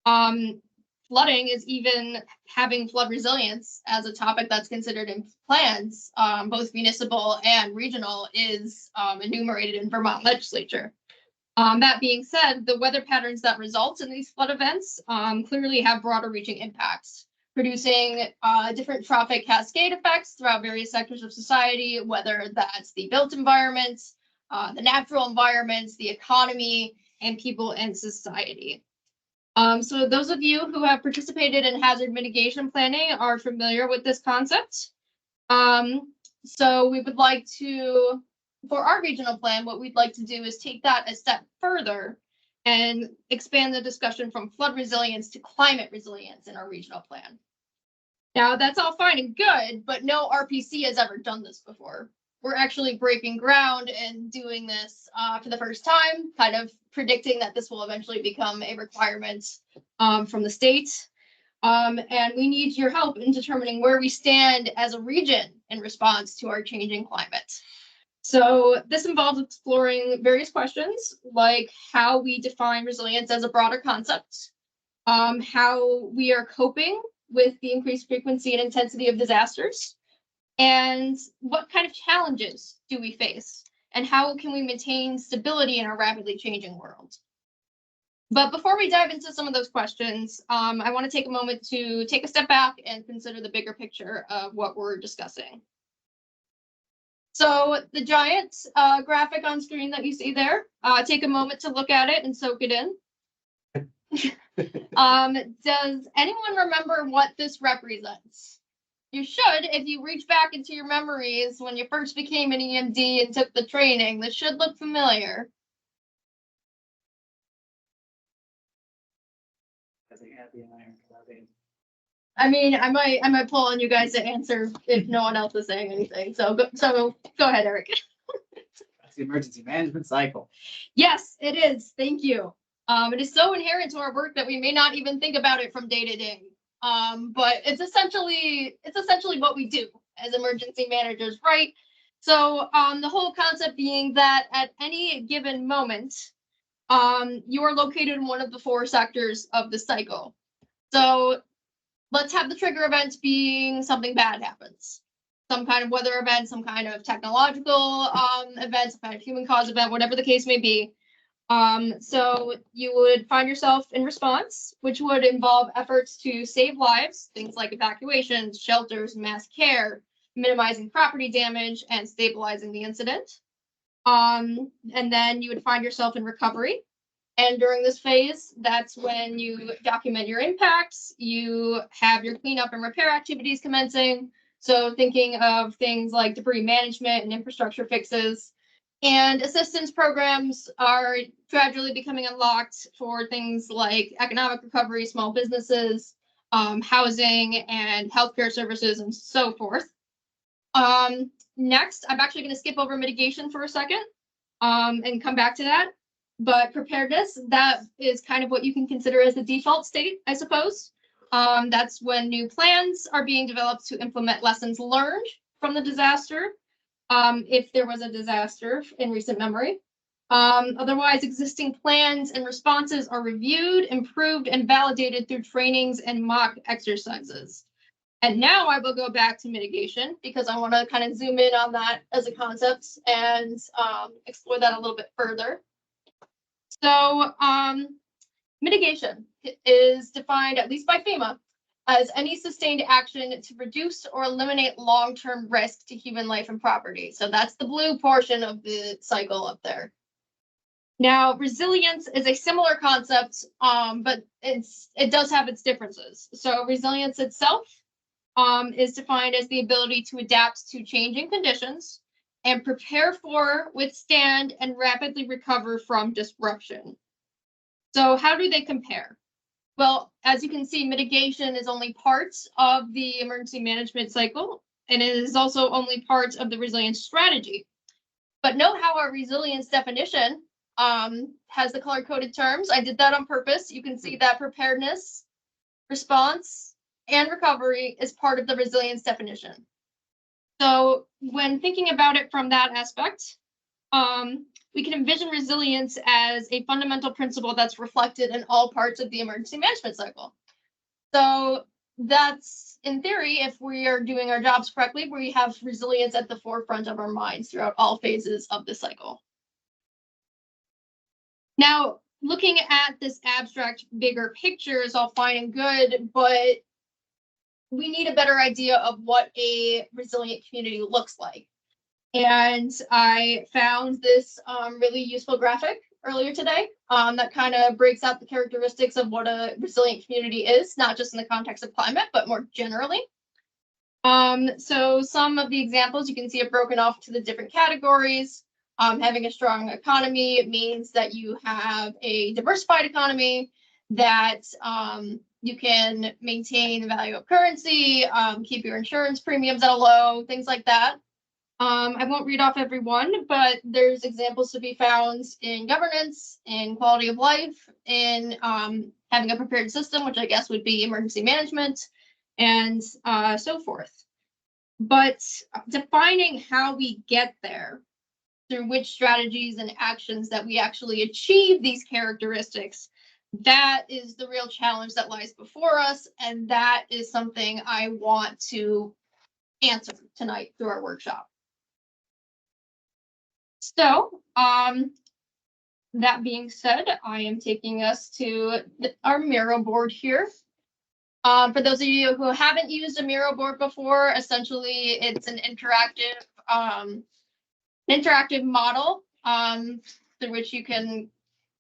Flooding is even having flood resilience as a topic that's considered in plans, both municipal and regional, is enumerated in Vermont legislature. That being said, the weather patterns that result in these flood events clearly have broader reaching impacts, producing different trophic cascade effects throughout various sectors of society, whether that's the built environment, the natural environments, the economy, and people and society. So those of you who have participated in hazard mitigation planning are familiar with this concept. So we would like to, for our regional plan, what we'd like to do is take that a step further and expand the discussion from flood resilience to climate resilience in our regional plan. Now, that's all fine and good, but no RPC has ever done this before. We're actually breaking ground and doing this for the first time, kind of predicting that this will eventually become a requirement from the state. And we need your help in determining where we stand as a region in response to our changing climate. So this involves exploring various questions like how we define resilience as a broader concept, how we are coping with the increased frequency and intensity of disasters, and what kind of challenges do we face, and how can we maintain stability in our rapidly changing world. But before we dive into some of those questions, I want to take a moment to take a step back and consider the bigger picture of what we're discussing. So the giant graphic on screen that you see there, take a moment to look at it and soak it in. Does anyone remember what this represents? You should, if you reach back into your memories when you first became an EMD and took the training. This should look familiar. I mean, I might pull on you guys to answer if no one else is saying anything. So go ahead, Eric. That's the emergency management cycle. Yes, it is. Thank you. It is so inherent to our work that we may not even think about it from day to day. But it's essentially what we do as emergency managers, right? So the whole concept being that at any given moment, you are located in one of the 4 sectors of the cycle. So let's have the trigger event being something bad happens. Some kind of weather event, some kind of technological event, some kind of human cause event, whatever the case may be. So you would find yourself in response, which would involve efforts to save lives, things like evacuations, shelters, mass care, minimizing property damage, and stabilizing the incident. And then you would find yourself in recovery. And during this phase, that's when you document your impacts, you have your cleanup and repair activities commencing. So thinking of things like debris management and infrastructure fixes. And assistance programs are gradually becoming unlocked for things like economic recovery, small businesses, housing, and healthcare services, and so forth. Next, I'm actually going to skip over mitigation for a second and come back to that. But preparedness, that is kind of what you can consider as the default state, I suppose. That's when new plans are being developed to implement lessons learned from the disaster, if there was a disaster in recent memory. Otherwise, existing plans and responses are reviewed, improved, and validated through trainings and mock exercises. And now I will go back to mitigation because I want to kind of zoom in on that as a concept and explore that a little bit further. So mitigation is defined, at least by FEMA, as any sustained action to reduce or eliminate long-term risk to human life and property. So that's the blue portion of the cycle up there. Now, resilience is a similar concept, but it does have its differences. So resilience itself is defined as the ability to adapt to changing conditions and prepare for, withstand, and rapidly recover from disruption. So how do they compare? Well, as you can see, mitigation is only part of the emergency management cycle, and it is also only part of the resilience strategy. But note how our resilience definition has the color-coded terms. I did that on purpose. You can see that preparedness, response, and recovery is part of the resilience definition. So when thinking about it from that aspect, we can envision resilience as a fundamental principle that's reflected in all parts of the emergency management cycle. So that's, in theory, if we are doing our jobs correctly, we have resilience at the forefront of our minds throughout all phases of the cycle. Now, looking at this abstract, bigger picture is all fine and good, but we need a better idea of what a resilient community looks like. And I found this really useful graphic earlier today that kind of breaks out the characteristics of what a resilient community is, not just in the context of climate, but more generally. So some of the examples you can see are broken off to the different categories. Having a strong economy means that you have a diversified economy, that you can maintain the value of currency, keep your insurance premiums at a low, things like that. I won't read off every one, but there's examples to be found in governance, in quality of life, in having a prepared system, which I guess would be emergency management, and so forth. But defining how we get there, through which strategies and actions that we actually achieve these characteristics, that is the real challenge that lies before us, and that is something I want to answer tonight through our workshop. So, that being said, I am taking us to our Miro board here. For those of you who haven't used a Miro board before, essentially it's an interactive model through which you can,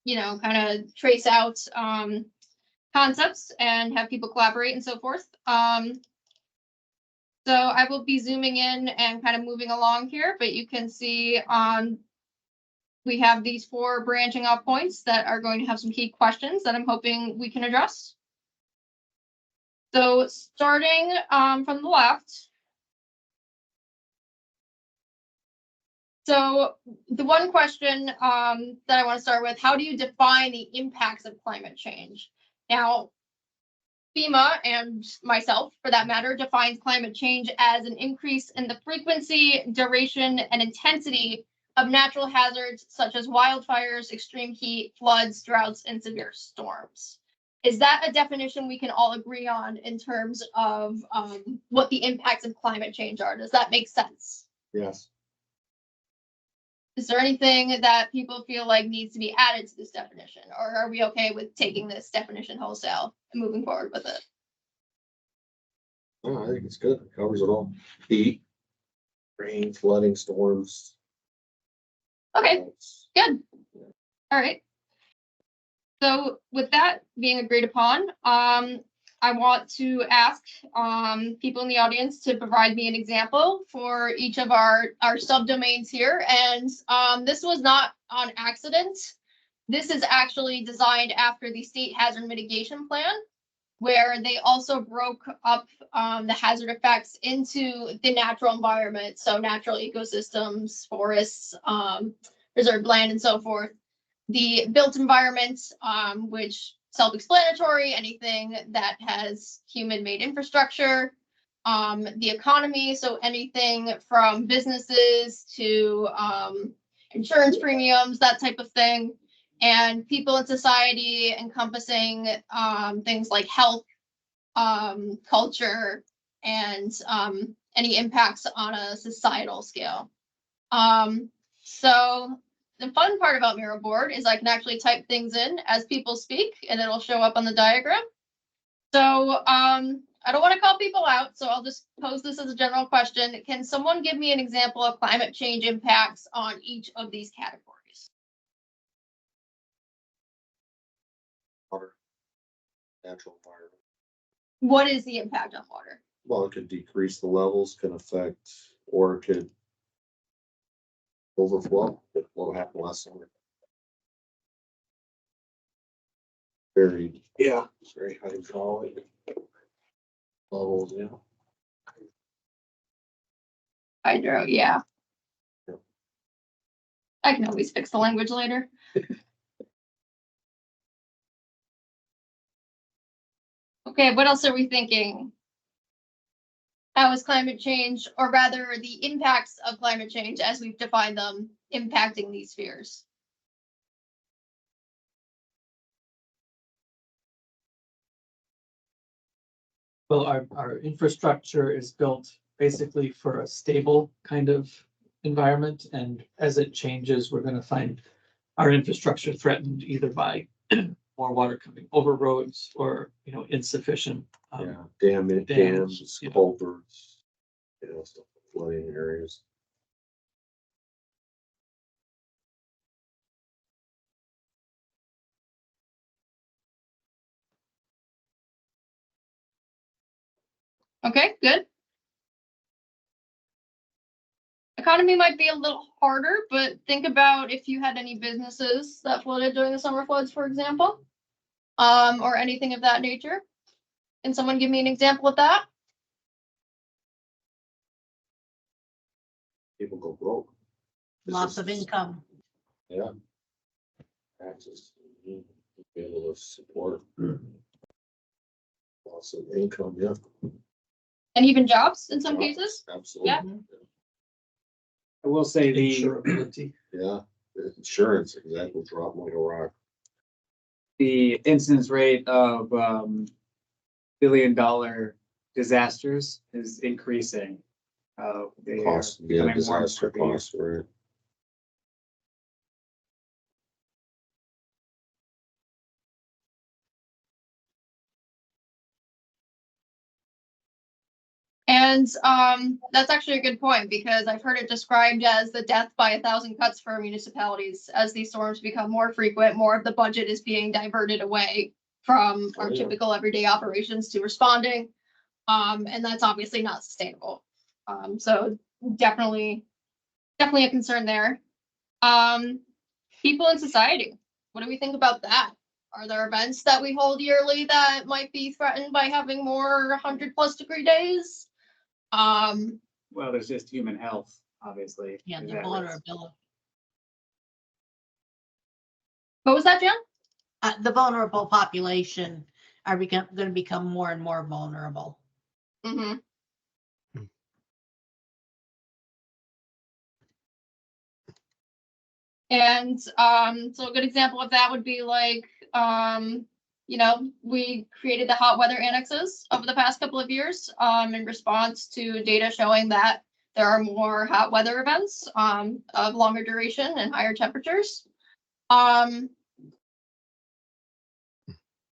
kind of trace out concepts and have people collaborate and so forth. So I will be zooming in and kind of moving along here, but you can see we have these 4 branching off points that are going to have some key questions that I'm hoping we can address. So starting from the left. So the one question that I want to start with, how do you define the impacts of climate change? Now, FEMA and myself, for that matter, defines climate change as an increase in the frequency, duration, and intensity of natural hazards such as wildfires, extreme heat, floods, droughts, and severe storms. Is that a definition we can all agree on in terms of what the impacts of climate change are? Does that make sense? Yes. Is there anything that people feel like needs to be added to this definition, or are we okay with taking this definition wholesale and moving forward with it? Oh, I think it's good. It covers it all. Heat, rain, flooding, storms. Okay, good. All right. So with that being agreed upon, I want to ask people in the audience to provide me an example for each of our subdomains here. And this was not on accident. This is actually designed after the state hazard mitigation plan, where they also broke up the hazard effects into the natural environment. So natural ecosystems, forests, reserved land, and so forth. The built environment, which self-explanatory, anything that has human-made infrastructure, the economy, so anything from businesses to insurance premiums, that type of thing, and people in society, encompassing things like health, culture, and any impacts on a societal scale. So the fun part about Miro board is I can actually type things in as people speak, and it'll show up on the diagram. So I don't want to call people out, so I'll just pose this as a general question. Can someone give me an example of climate change impacts on each of these categories? Water, natural environment. What is the impact on water? Well, it could decrease the levels, can affect, or it could overflow. What happened last summer? Very, Yeah. very hydraulic. Levels, yeah. Hydro, yeah. Yep. I can always fix the language later. Okay, what else are we thinking? How is climate change, or rather the impacts of climate change as we've defined them, impacting these spheres? Well, our infrastructure is built basically for a stable kind of environment, and as it changes, we're gonna find our infrastructure threatened either by more water coming over roads or, insufficient. Yeah, dams, dams, you know. culverts, stuff, flooding areas. Okay, good. Economy might be a little harder, but think about if you had any businesses that flooded during the summer floods, for example, or anything of that nature. Can someone give me an example of that? People go broke. Loss of income. Yeah. Taxes. Be able to support. Loss of income, yeah. And even jobs in some cases? Absolutely. Yeah. I will say the, Insurability. Yeah, the insurance, exactly, drop like a rock. the incidence rate of billion-dollar disasters is increasing. They are Cost, yeah, becoming more and disaster more cost, right? And that's actually a good point, because I've heard it described as the death by 1,000 cuts for municipalities. As these storms become more frequent, more of the budget is being diverted away from our typical everyday operations to responding. And that's obviously not sustainable. So definitely a concern there. People in society, what do we think about that? Are there events that we hold yearly that might be threatened by having more 100+ degree days? Well, there's just human health, obviously. Yeah, is the at risk. vulnerability. What was that, Jen? The vulnerable population are going to become more and more vulnerable. Mm-hmm. And so a good example of that would be like, we created the hot weather annexes over the past couple of years in response to data showing that there are more hot weather events of longer duration and higher temperatures.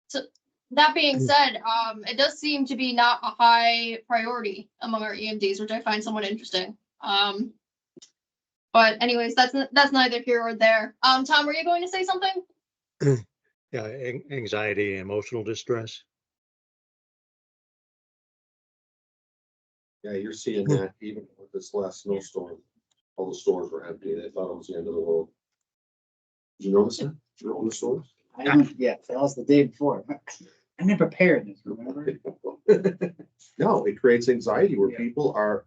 So that being said, it does seem to be not a high priority among our EMDs, which I find somewhat interesting. But anyways, that's neither here or there. Tom, were you going to say something? Yeah, anxiety, emotional distress. Yeah, you're seeing that even with this last snowstorm. All the stores were empty. They thought it was the end of the world. Did you notice that? Your own stores? I haven't yet. That was the day before. I didn't prepare this, remember? No, it creates anxiety where Yeah. people are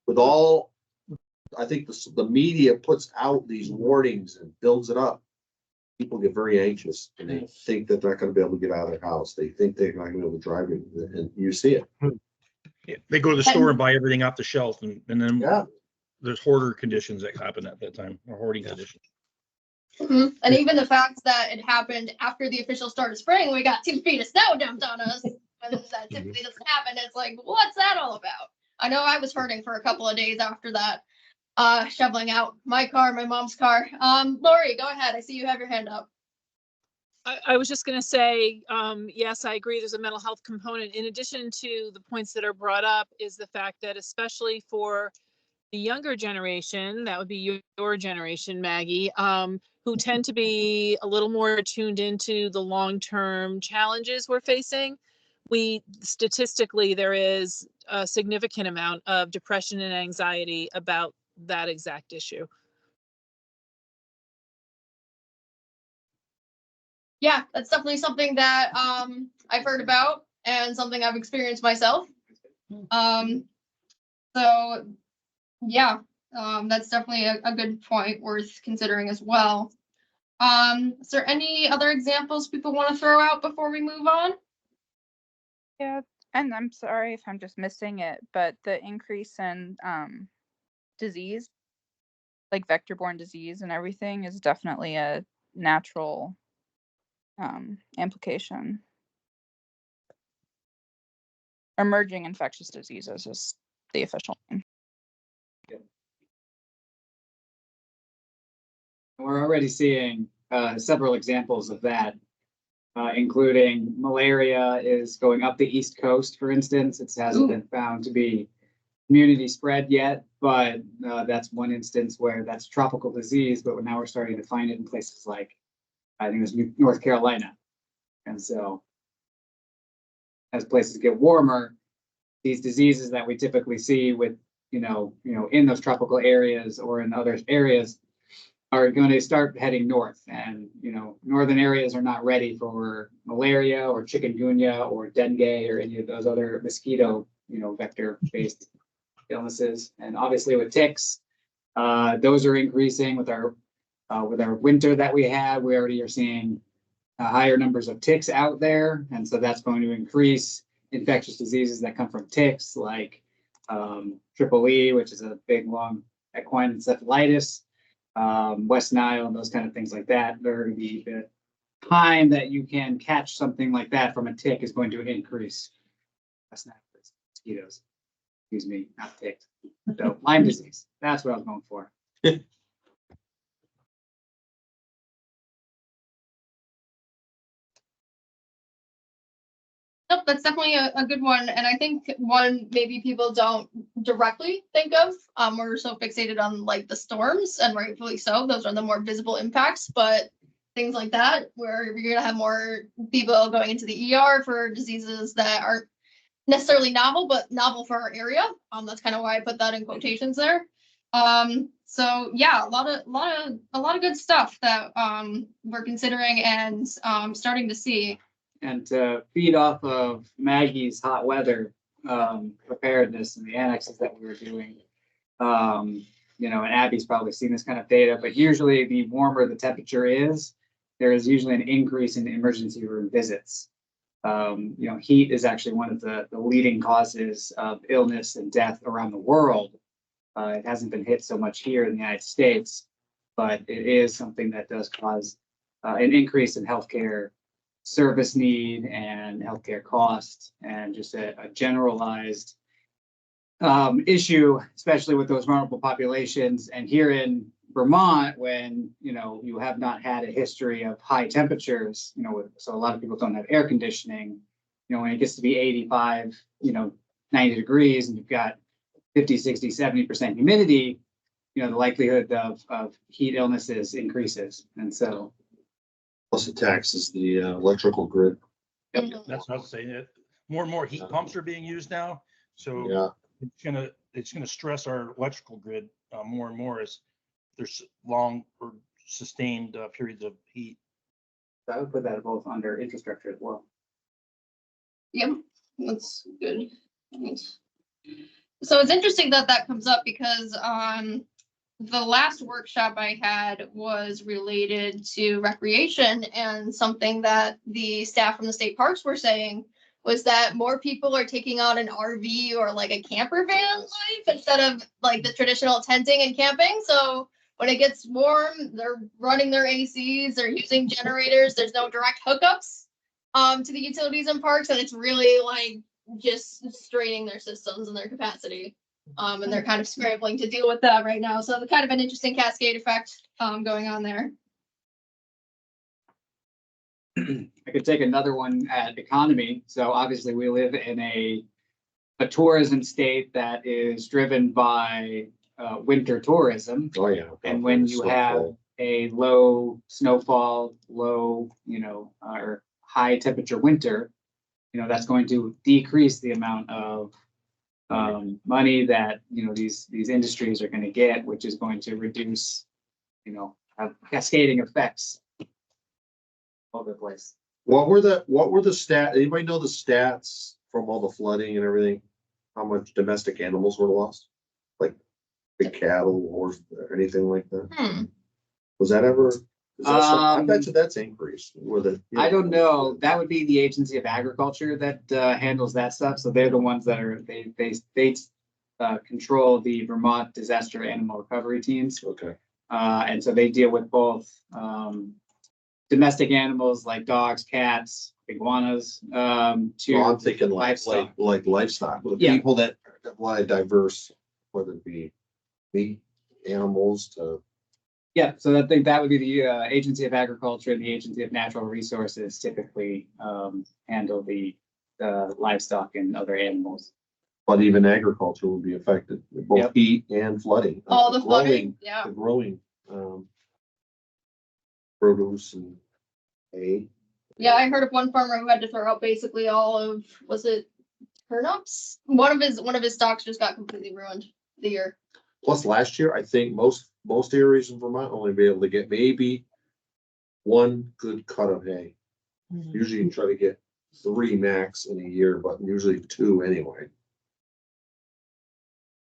with all, I think the media puts out these warnings and builds it up. People get very anxious and they think that they're not gonna be able to get out of their house. They think they're not gonna be able to drive it, and you see it. Yeah, they go to the store and buy everything off the shelf, and then Yeah. there's hoarder conditions that happen at that time, or hoarding conditions. Mm-hmm. And even the fact that it happened after the official start of spring, we got 2 feet of snow dumped on us. And that typically doesn't happen. It's like, what's that all about? I know I was hurting for a couple of days after that, shoveling out my car, my mom's car. Lori, go ahead. I see you have your hand up. I was just going to say, yes, I agree. There's a mental health component. In addition to the points that are brought up is the fact that especially for the younger generation, that would be your generation, Maggie, who tend to be a little more tuned into the long-term challenges we're facing. Statistically, there is a significant amount of depression and anxiety about that exact issue. yeah, that's definitely something that I've heard about and something I've experienced myself. So yeah, that's definitely a good point worth considering as well. Is there any other examples people want to throw out before we move on? Yeah, and I'm sorry if I'm just missing it, but the increase in disease, like vector-borne disease and everything, is definitely a natural implication. Emerging infectious diseases is the official name. We're already seeing several examples of that, including malaria is going up the East Coast, for instance. It hasn't been found to be community spread yet, but that's one instance where that's tropical disease, but now we're starting to find it in places like, I think it was North Carolina. And so as places get warmer, these diseases that we typically see with, in those tropical areas or in other areas are going to start heading north. And, northern areas are not ready for malaria or chikungunya or dengue or any of those other mosquito, vector-based illnesses. And obviously with ticks, those are increasing with our winter that we had. We already are seeing higher numbers of ticks out there. And so that's going to increase infectious diseases that come from ticks, like triple E, which is a big, long equine encephalitis, West Nile, and those kind of things like that. They're going to be the time that you can catch something like that from a tick is going to increase. West Nile mosquitoes, excuse me, not ticks. So Lyme disease, that's what I was going for. Nope, that's definitely a good one. And I think one maybe people don't directly think of. We're so fixated on like the storms, and rightfully so. Those are the more visible impacts, but things like that, where you're gonna have more people going into the ER for diseases that aren't necessarily novel, but novel for our area. That's kind of why I put that in quotations there. So yeah, a lot of good stuff that we're considering and starting to see. And to feed off of Maggie's hot weather preparedness and the annexes that we were doing, and Abby's probably seen this kind of data, but usually the warmer the temperature is, there is usually an increase in emergency room visits. Heat is actually one of the leading causes of illness and death around the world. It hasn't been hit so much here in the United States, but it is something that does cause an increase in healthcare service need and healthcare costs, and just a generalized issue, especially with those vulnerable populations. And here in Vermont, when you have not had a history of high temperatures, so a lot of people don't have air conditioning. When it gets to be 85, 90 degrees, and you've got 50, 60, 70% humidity, the likelihood of heat illnesses increases. And so plus it taxes the electrical grid. Yep, that's what I was saying. More and more heat pumps are being used now, so it's gonna stress our electrical grid more and more as there's long or sustained periods of heat. I would put that both under infrastructure as well. Yep, that's good. Thanks. So it's interesting that that comes up because the last workshop I had was related to recreation, and something that the staff from the state parks were saying was that more people are taking on an RV or like a camper van life instead of like the traditional tenting and camping. So when it gets warm, they're running their ACs, they're using generators, there's no direct hookups to the utilities and parks, and it's really like just straining their systems and their capacity. And they're kind of scrambling to deal with that right now. So kind of an interesting cascade effect going on there. I could take another one at economy. So obviously we live in a tourism state that is driven by winter tourism. Oh yeah. And when you have a low snowfall, low, or high temperature winter, that's going to decrease the amount of money that these industries are going to get, which is going to reduce, have cascading effects. all over the place. What were the stat, anybody know the stats from all the flooding and everything? How much domestic animals were lost? Like big cattle or anything like that? Was that ever? I bet you that's increased with it. I don't know. That would be the Agency of Agriculture that handles that stuff. So they're the ones that are, they control the Vermont Disaster Animal Recovery Teams. Okay. And so they deal with both domestic animals like dogs, cats, iguanas, to Well, I'm thinking livestock. like livestock, the Yeah. people that want diverse, whether it be meat, animals to. Yeah, so I think that would be the Agency of Agriculture and the Agency of Natural Resources typically handle the livestock and other animals. But even agriculture will be affected, both Yep. heat and flooding. Oh, the flooding, growing- yeah. The growing produce and hay. Yeah, I heard of one farmer who had to throw out basically all of, was it turnips? One of his stocks just got completely ruined the year. Plus last year, I think most areas in Vermont only be able to get maybe one good cut of hay. Usually you try to get 3 max in a year, but usually 2 anyway.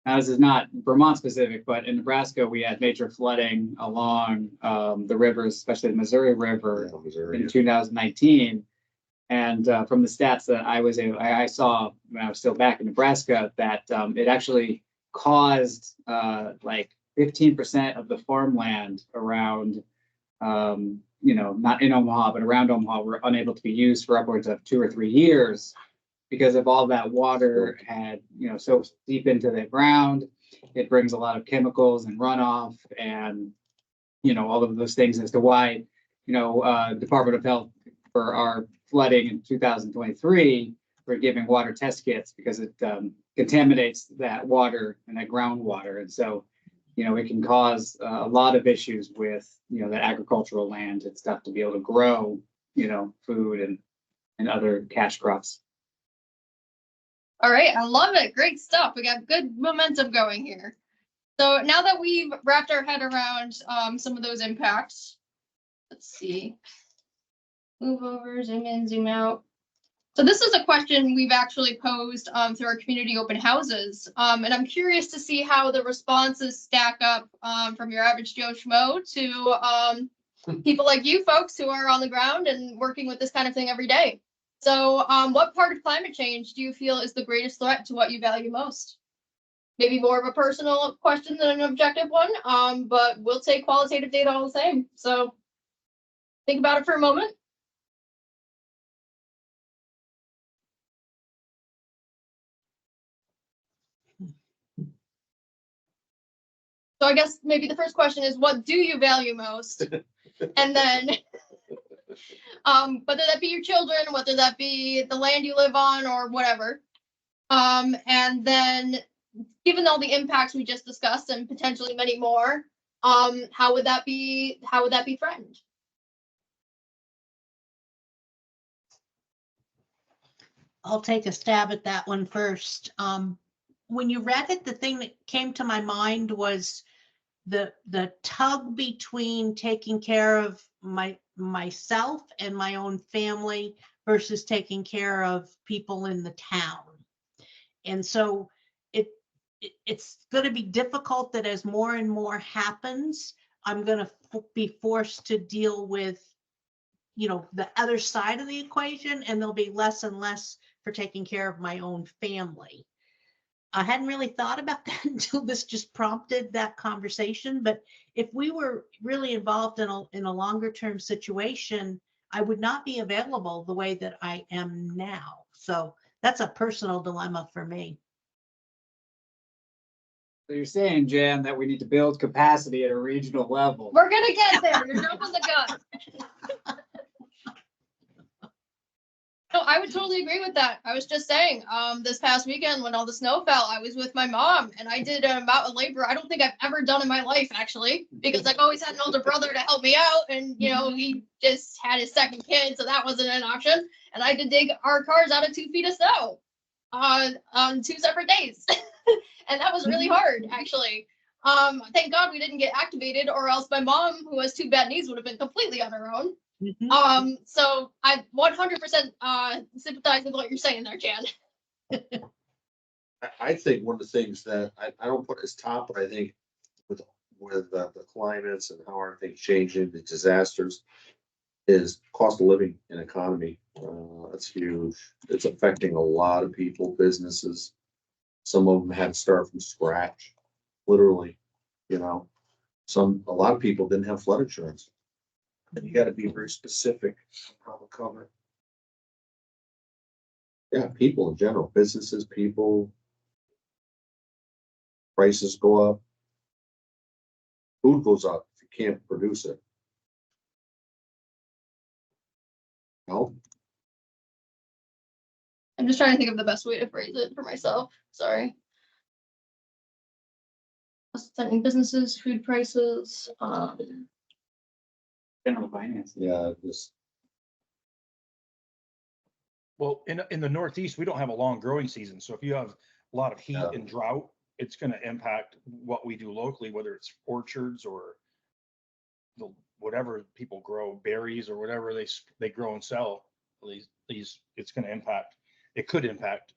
Now, this is not Vermont specific, but in Nebraska, we had major flooding along the rivers, especially the Missouri River in 2019. And from the stats that I saw when I was still back in Nebraska, that it actually caused like 15% of the farmland around, not in Omaha, but around Omaha were unable to be used for upwards of 2 or 3 years because of all that water had, so deep into the ground. It brings a lot of chemicals and runoff and, all of those things as to why, Department of Health for our flooding in 2023, we're giving water test kits because it contaminates that water and that groundwater. And so, it can cause a lot of issues with, that agricultural land and stuff to be able to grow, food and other cash crops. All right, I love it. Great stuff. We got good momentum going here. So now that we've wrapped our head around some of those impacts, let's see. Move over, zoom in, zoom out. So this is a question we've actually posed through our community open houses. And I'm curious to see how the responses stack up from your average Joe Schmo to people like you folks who are on the ground and working with this kind of thing every day. So what part of climate change do you feel is the greatest threat to what you value most? Maybe more of a personal question than an objective one, but we'll take qualitative data all the same. So think about it for a moment. So I guess maybe the first question is, what do you value most? And then, whether that be your children, whether that be the land you live on or whatever. And then given all the impacts we just discussed and potentially many more, how would that be threatened? I'll take a stab at that one first. When you read it, the thing that came to my mind was the tug between taking care of myself and my own family versus taking care of people in the town. And so it's going to be difficult that as more and more happens, I'm going to be forced to deal with, the other side of the equation, and there'll be less and less for taking care of my own family. I hadn't really thought about that until this just prompted that conversation. But if we were really involved in a longer term situation, I would not be available the way that I am now. So that's a personal dilemma for me. So you're saying, Jan, that we need to build capacity at a regional level. We're gonna get there. You're jumping the gun. No, I would totally agree with that. I was just saying, this past weekend when all the snow fell, I was with my mom and I did an amount of labor I don't think I've ever done in my life, actually, because I've always had an older brother to help me out. And, he just had his second kid, so that wasn't an option. And I had to dig our cars out of 2 feet of snow on 2 separate days. And that was really hard, actually. Thank God we didn't get activated, or else my mom, who has 2 bad knees, would have been completely on her own. So I 100% sympathize with what you're saying there, Jan. I think one of the things that I don't put as top, but I think with the climates and how are things changing, the disasters, is cost of living and economy. That's huge. It's affecting a lot of people, businesses. Some of them had to start from scratch, literally, you know. A lot of people didn't have flood insurance. And you gotta be very specific how to cover. Yeah, people in general, businesses, people. Prices go up. Food goes up if you can't produce it. No, I'm just trying to think of the best way to phrase it for myself. Sorry. Sending businesses, food prices, General finance. yeah, just. Well, in the Northeast, we don't have a long growing season. So if you have a lot of heat and drought, it's going to impact what we do locally, whether it's orchards or whatever people grow, berries or whatever they grow and sell. These it's going to impact. It could impact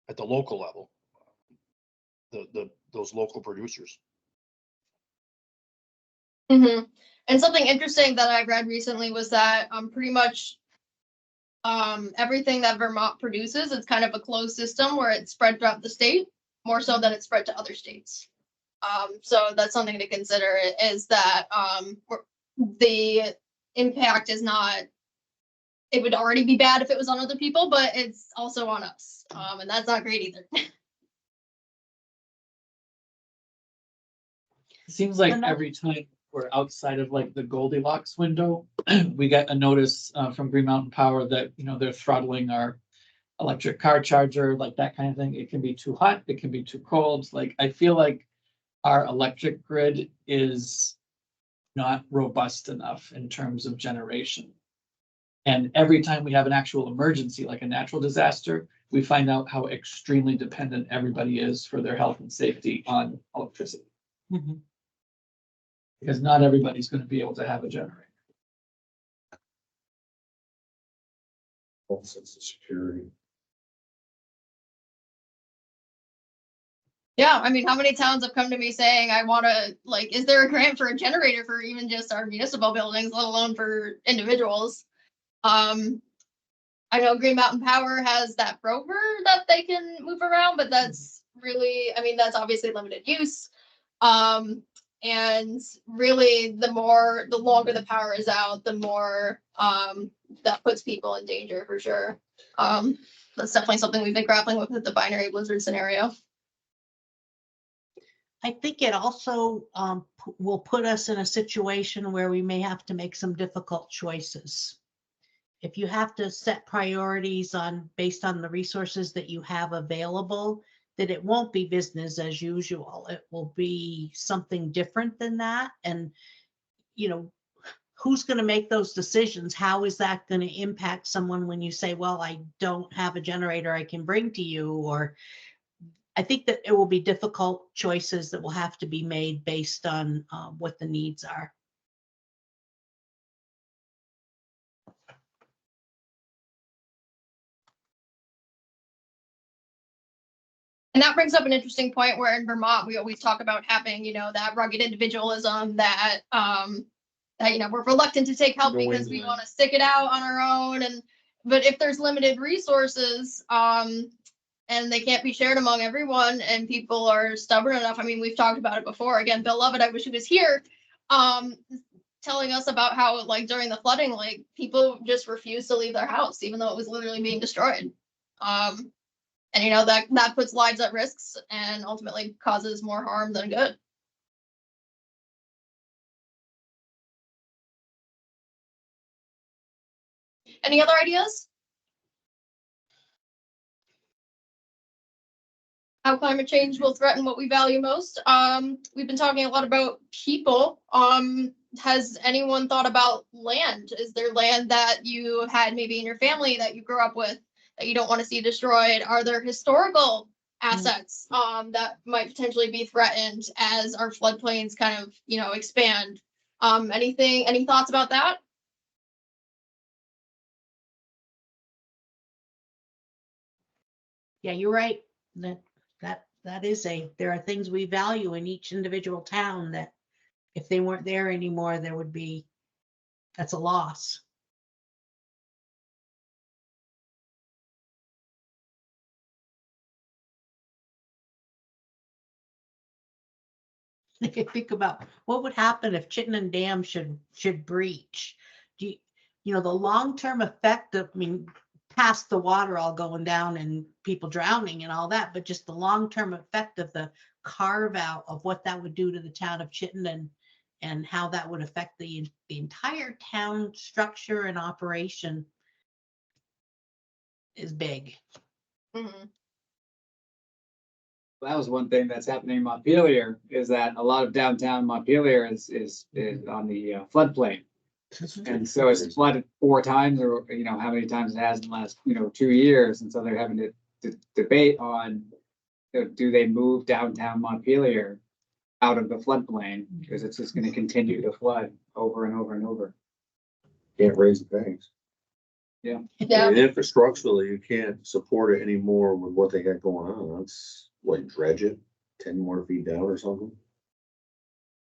at the local level. Those local producers. And something interesting that I read recently was that pretty much everything that Vermont produces, it's kind of a closed system where it's spread throughout the state, more so than it's spread to other states. So that's something to consider, is that the impact is not, it would already be bad if it was on other people, but it's also on us. And that's not great either. It seems like every time we're outside of like the Goldilocks window, we get a notice from Green Mountain Power that, you know, they're throttling our electric car charger, like that kind of thing. It can be too hot, it can be too cold. Like, I feel like our electric grid is not robust enough in terms of generation. And every time we have an actual emergency, like a natural disaster, we find out how extremely dependent everybody is for their health and safety on electricity. Because not everybody's going to be able to have a generator. Whole sense of security. Yeah, I mean, how many towns have come to me saying, I want to, like, is there a grant for a generator for even just our municipal buildings, let alone for individuals? I know Green Mountain Power has that rover that they can move around, but that's really, I mean, that's obviously limited use. And really, the longer the power is out, the more that puts people in danger for sure. That's definitely something we've been grappling with the binary blizzard scenario. I think it also will put us in a situation where we may have to make some difficult choices. If you have to set priorities based on the resources that you have available, that it won't be business as usual. It will be something different than that. And, you know, who's going to make those decisions? How is that going to impact someone when you say, well, I don't have a generator I can bring to you? Or I think that it will be difficult choices that will have to be made based on what the needs are. And that brings up an interesting point where in Vermont, we always talk about having, you know, that rugged individualism that, that, you know, we're reluctant to take help because we want to stick it out on our own. But if there's limited resources, and they can't be shared among everyone and people are stubborn enough. I mean, we've talked about it before. Again, Bill Lovett, I wish he was here, telling us about how, like, during the flooding, like, people just refused to leave their house, even though it was literally being destroyed. And, you know, that puts lives at risks and ultimately causes more harm than good. Any other ideas? How climate change will threaten what we value most. We've been talking a lot about people. Has anyone thought about land? Is there land that you had maybe in your family that you grew up with that you don't want to see destroyed? Are there historical assets that might potentially be threatened as our floodplains kind of, you know, expand? Any thoughts about that? Yeah, you're right. That is there are things we value in each individual town that if they weren't there anymore, that's a loss. If you think about what would happen if Chittenden Dam should breach, the long-term effect of, past the water all going down and people drowning and all that, but just the long-term effect of the carve out of what that would do to the town of Chittenden and how that would affect the entire town structure and operation is big. Mhm. That was one thing that's happening in Montpelier, is that a lot of downtown Montpelier is on the floodplain. And so it's flooded 4 times, or how many times it has in the last 2 years. And so they're having to debate on, do they move downtown Montpelier out of the floodplain, because it's just going to continue to flood over and over and over. Can't raise the banks. Yeah. Yeah. Infrastructurally, you can't support it anymore with what they got going on. That's like dredge it 10 more feet down or something.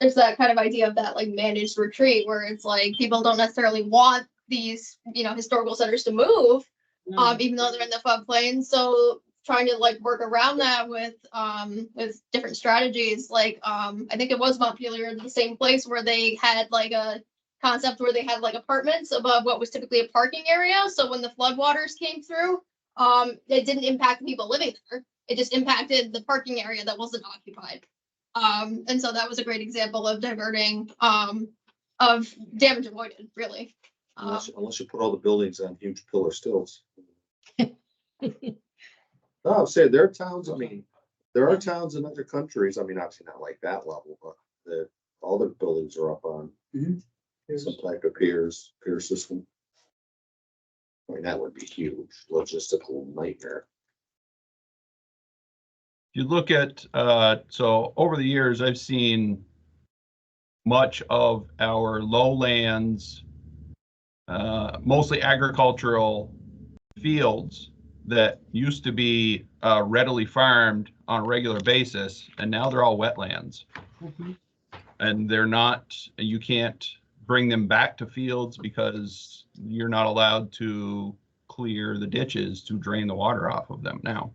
There's that kind of idea of that like managed retreat where it's like people don't necessarily want these, historical centers to move, even though they're in the floodplain. So trying to like work around that with different strategies. Like I think it was Montpelier, the same place where they had like a concept where they had like apartments above what was typically a parking area. So when the floodwaters came through, it didn't impact the people living there. It just impacted the parking area that wasn't occupied. And so that was a great example of diverting, of damage avoided, really. Unless you put all the buildings on huge pillar stills. No, I'm saying there are towns, there are towns in other countries, obviously not like that level, but all the buildings are up on some type of pier system. That would be huge, logistical nightmare. You look at, so over the years, I've seen much of our lowlands, mostly agricultural fields that used to be readily farmed on a regular basis, and now they're all wetlands. And they're not, you can't bring them back to fields because you're not allowed to clear the ditches to drain the water off of them now.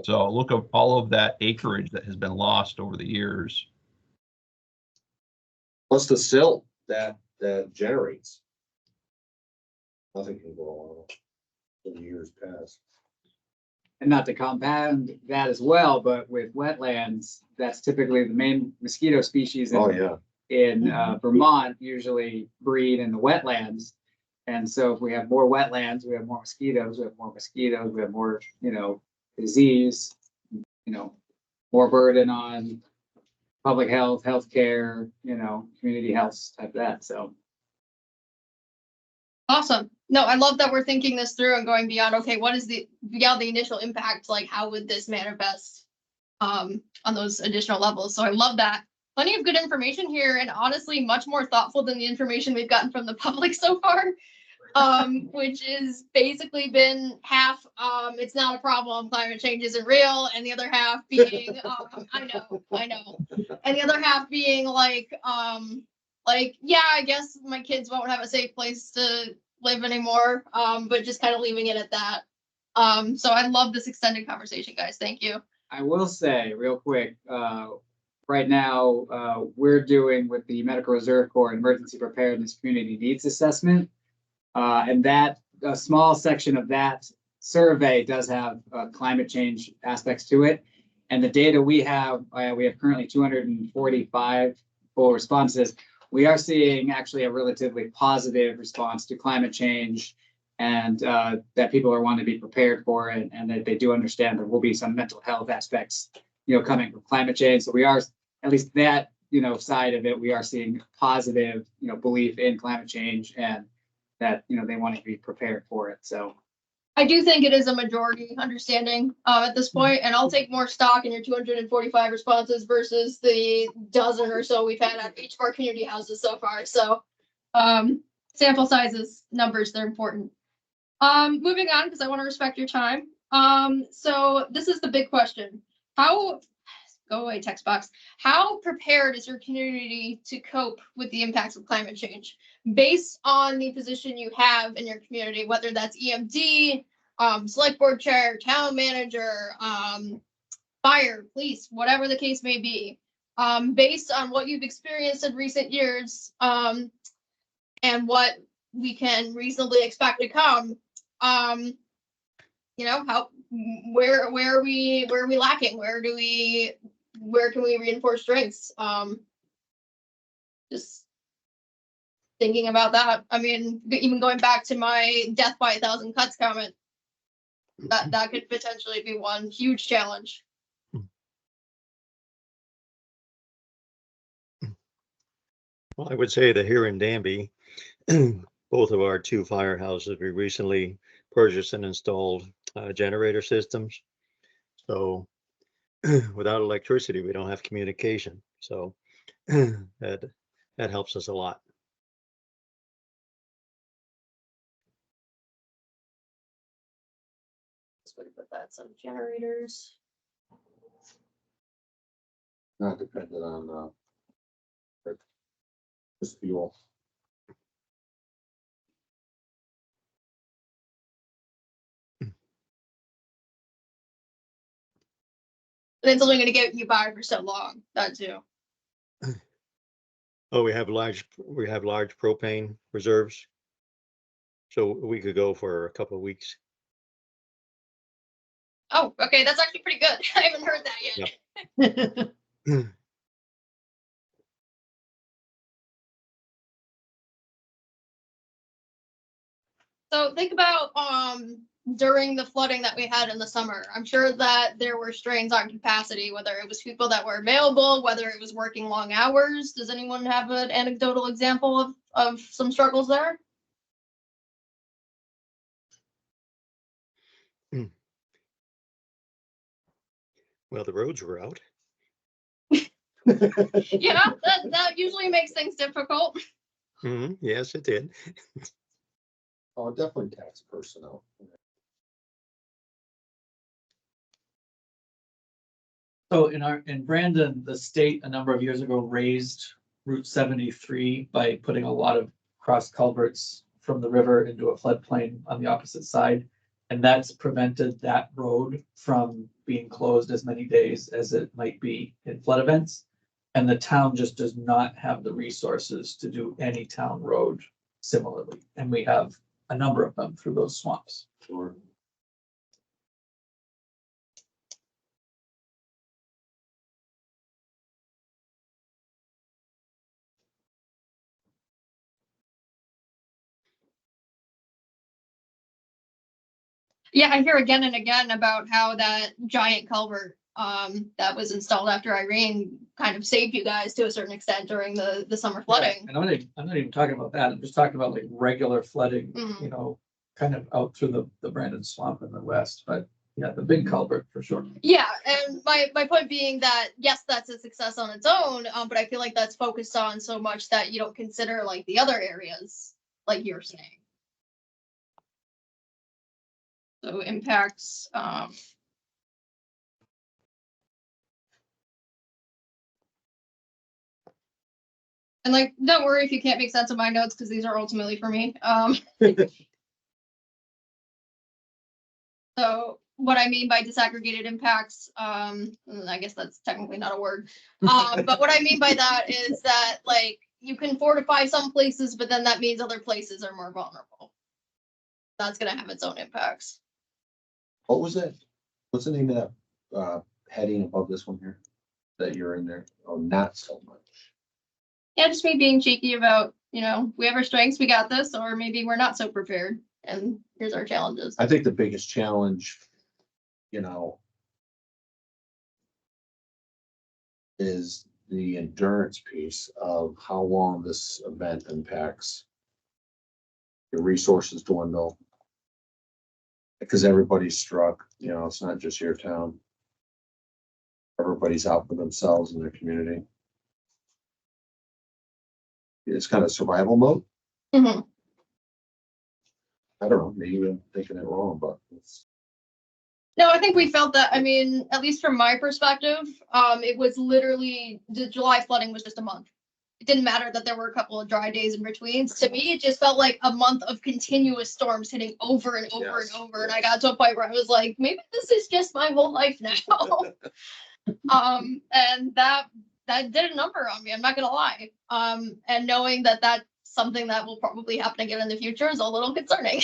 So look at all of that acreage that has been lost over the years. Plus the silt that generates. Nothing can go on in years past. And not to compound that as well, but with wetlands, that's typically the main mosquito species in Vermont usually breed in the wetlands. And so if we have more wetlands, we have more mosquitoes, we have more, disease, more burden on public health, healthcare, community health type of that. So. Awesome. No, I love that we're thinking this through and going beyond, okay, what is the initial impact? Like, how would this manifest on those additional levels? So I love that. Plenty of good information here, and honestly, much more thoughtful than the information we've gotten from the public so far, which is basically been half, it's not a problem, climate change isn't real, and the other half being, I know. And the other half being like, yeah, I guess my kids won't have a safe place to live anymore, but just kind of leaving it at that. So I love this extended conversation, guys. Thank you. I will say real quick, right now, we're doing with the Medical Reserve Corps Emergency Preparedness Community Needs Assessment. And that a small section of that survey does have climate change aspects to it. And the data we have currently 245 full responses. We are seeing actually a relatively positive response to climate change, and that people are wanting to be prepared for it, and that they do understand there will be some mental health aspects, coming from climate change. So we are, at least that, side of it, we are seeing positive, belief in climate change, and that, they want to be prepared for it. So I do think it is a majority understanding at this point, and I'll take more stock in your 245 responses versus the dozen or so we've had at each of our community houses so far. So sample sizes, numbers, they're important. Moving on, because I want to respect your time. So this is the big question. How, go away text box. How prepared is your community to cope with the impacts of climate change? Based on the position you have in your community, whether that's EMD, select board chair, town manager, fire, police, whatever the case may be. Based on what you've experienced in recent years, and what we can reasonably expect to come, you know, how, where are we lacking? Where can we reinforce strengths? Just thinking about that. I mean, even going back to my death by 1,000 cuts comment, that could potentially be one huge challenge. Well, I would say that here in Danby, both of our two firehouses, we recently purchased and installed generator systems. So without electricity, we don't have communication. So that helps us a lot. Let's put that some generators. Not dependent on, just fuel. And it's only going to get you by for so long. That too. Oh, we have large propane reserves. So we could go for a couple of weeks. Oh, okay, that's actually pretty good. I haven't heard that yet. Yeah. So think about during the flooding that we had in the summer. I'm sure that there were strains on capacity, whether it was people that were available, whether it was working long hours. Does anyone have an anecdotal example of some struggles there? Well, the roads were out. Yeah, that usually makes things difficult. Yes, it did. Oh, definitely tax personnel. So in Brandon, the state a number of years ago raised Route 73 by putting a lot of cross culverts from the river into a floodplain on the opposite side. And that's prevented that road from being closed as many days as it might be in flood events. And the town just does not have the resources to do any town road similarly. And we have a number of them through those swamps. Sure. Yeah, I hear again and again about how that giant culvert that was installed after Irene kind of saved you guys to a certain extent during the summer flooding. And I'm not even talking about that. I'm just talking about like regular flooding, Mhm. you know, kind of out through the Brandon Swamp in the west, but yeah, the big culvert for sure. Yeah, and my point being that yes, that's a success on its own, but I feel like that's focused on so much that you don't consider like the other areas, like you're saying. So impacts. And like, don't worry if you can't make sense of my notes because these are ultimately for me. So what I mean by disaggregated impacts, I guess that's technically not a word. But what I mean by that is that like you can fortify some places, but then that means other places are more vulnerable. That's gonna have its own impacts. What was that? What's the name of that heading above this one here? That you're in there? Oh, not so much. Yeah, just me being cheeky about, you know, we have our strengths, we got this, or maybe we're not so prepared. And here's our challenges. I think the biggest challenge, you know, is the endurance piece of how long this event impacts. Your resources dwindle. Because everybody's struck, you know, it's not just your town. Everybody's out for themselves and their community. It's kind of survival mode. Mhm. I don't know, maybe I'm thinking it wrong, but it's. No, I think we felt that, I mean, at least from my perspective, it was literally, the July flooding was just a month. It didn't matter that there were a couple of dry days in between. To me, it just felt like a month of continuous storms hitting over and over and over. And I got to a point where I was like, maybe this is just my whole life now. And that did a number on me, I'm not gonna lie. And knowing that that's something that will probably happen again in the future is a little concerning.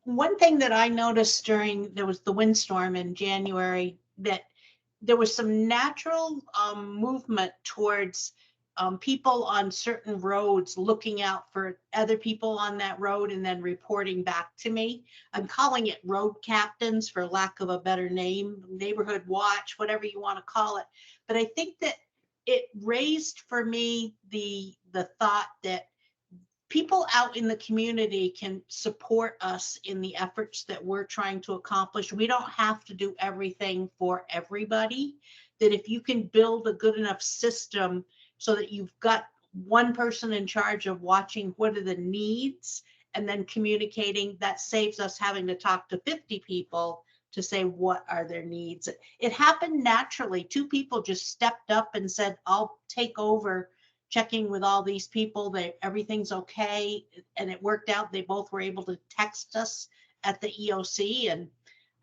One thing that I noticed there was the windstorm in January, that there was some natural movement towards people on certain roads looking out for other people on that road and then reporting back to me. I'm calling it road captains for lack of a better name, neighborhood watch, whatever you want to call it. But I think that it raised for me the thought that people out in the community can support us in the efforts that we're trying to accomplish. We don't have to do everything for everybody. That if you can build a good enough system so that you've got one person in charge of watching what are the needs and then communicating, that saves us having to talk to 50 people to say what are their needs. It happened naturally. 2 people just stepped up and said, I'll take over checking with all these people that everything's okay. And it worked out. They both were able to text us at the EOC. And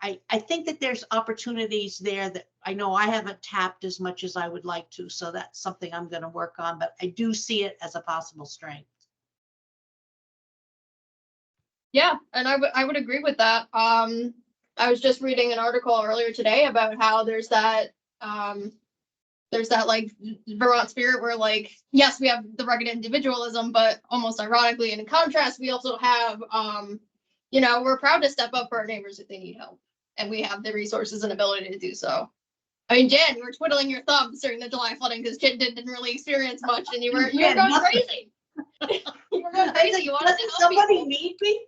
I think that there's opportunities there that I know I haven't tapped as much as I would like to. So that's something I'm going to work on, but I do see it as a possible strength. Yeah, and I would agree with that. I was just reading an article earlier today about how there's that like Vermont spirit where, like, yes, we have the rugged individualism, but almost ironically and in contrast, we also have, we're proud to step up for our neighbors if they need help. And we have the resources and ability to do so. I mean, Jen, you were twiddling your thumbs during the July flooding because Jen didn't really experience much and you were going crazy. You were going crazy. You wanted to help somebody people. need me?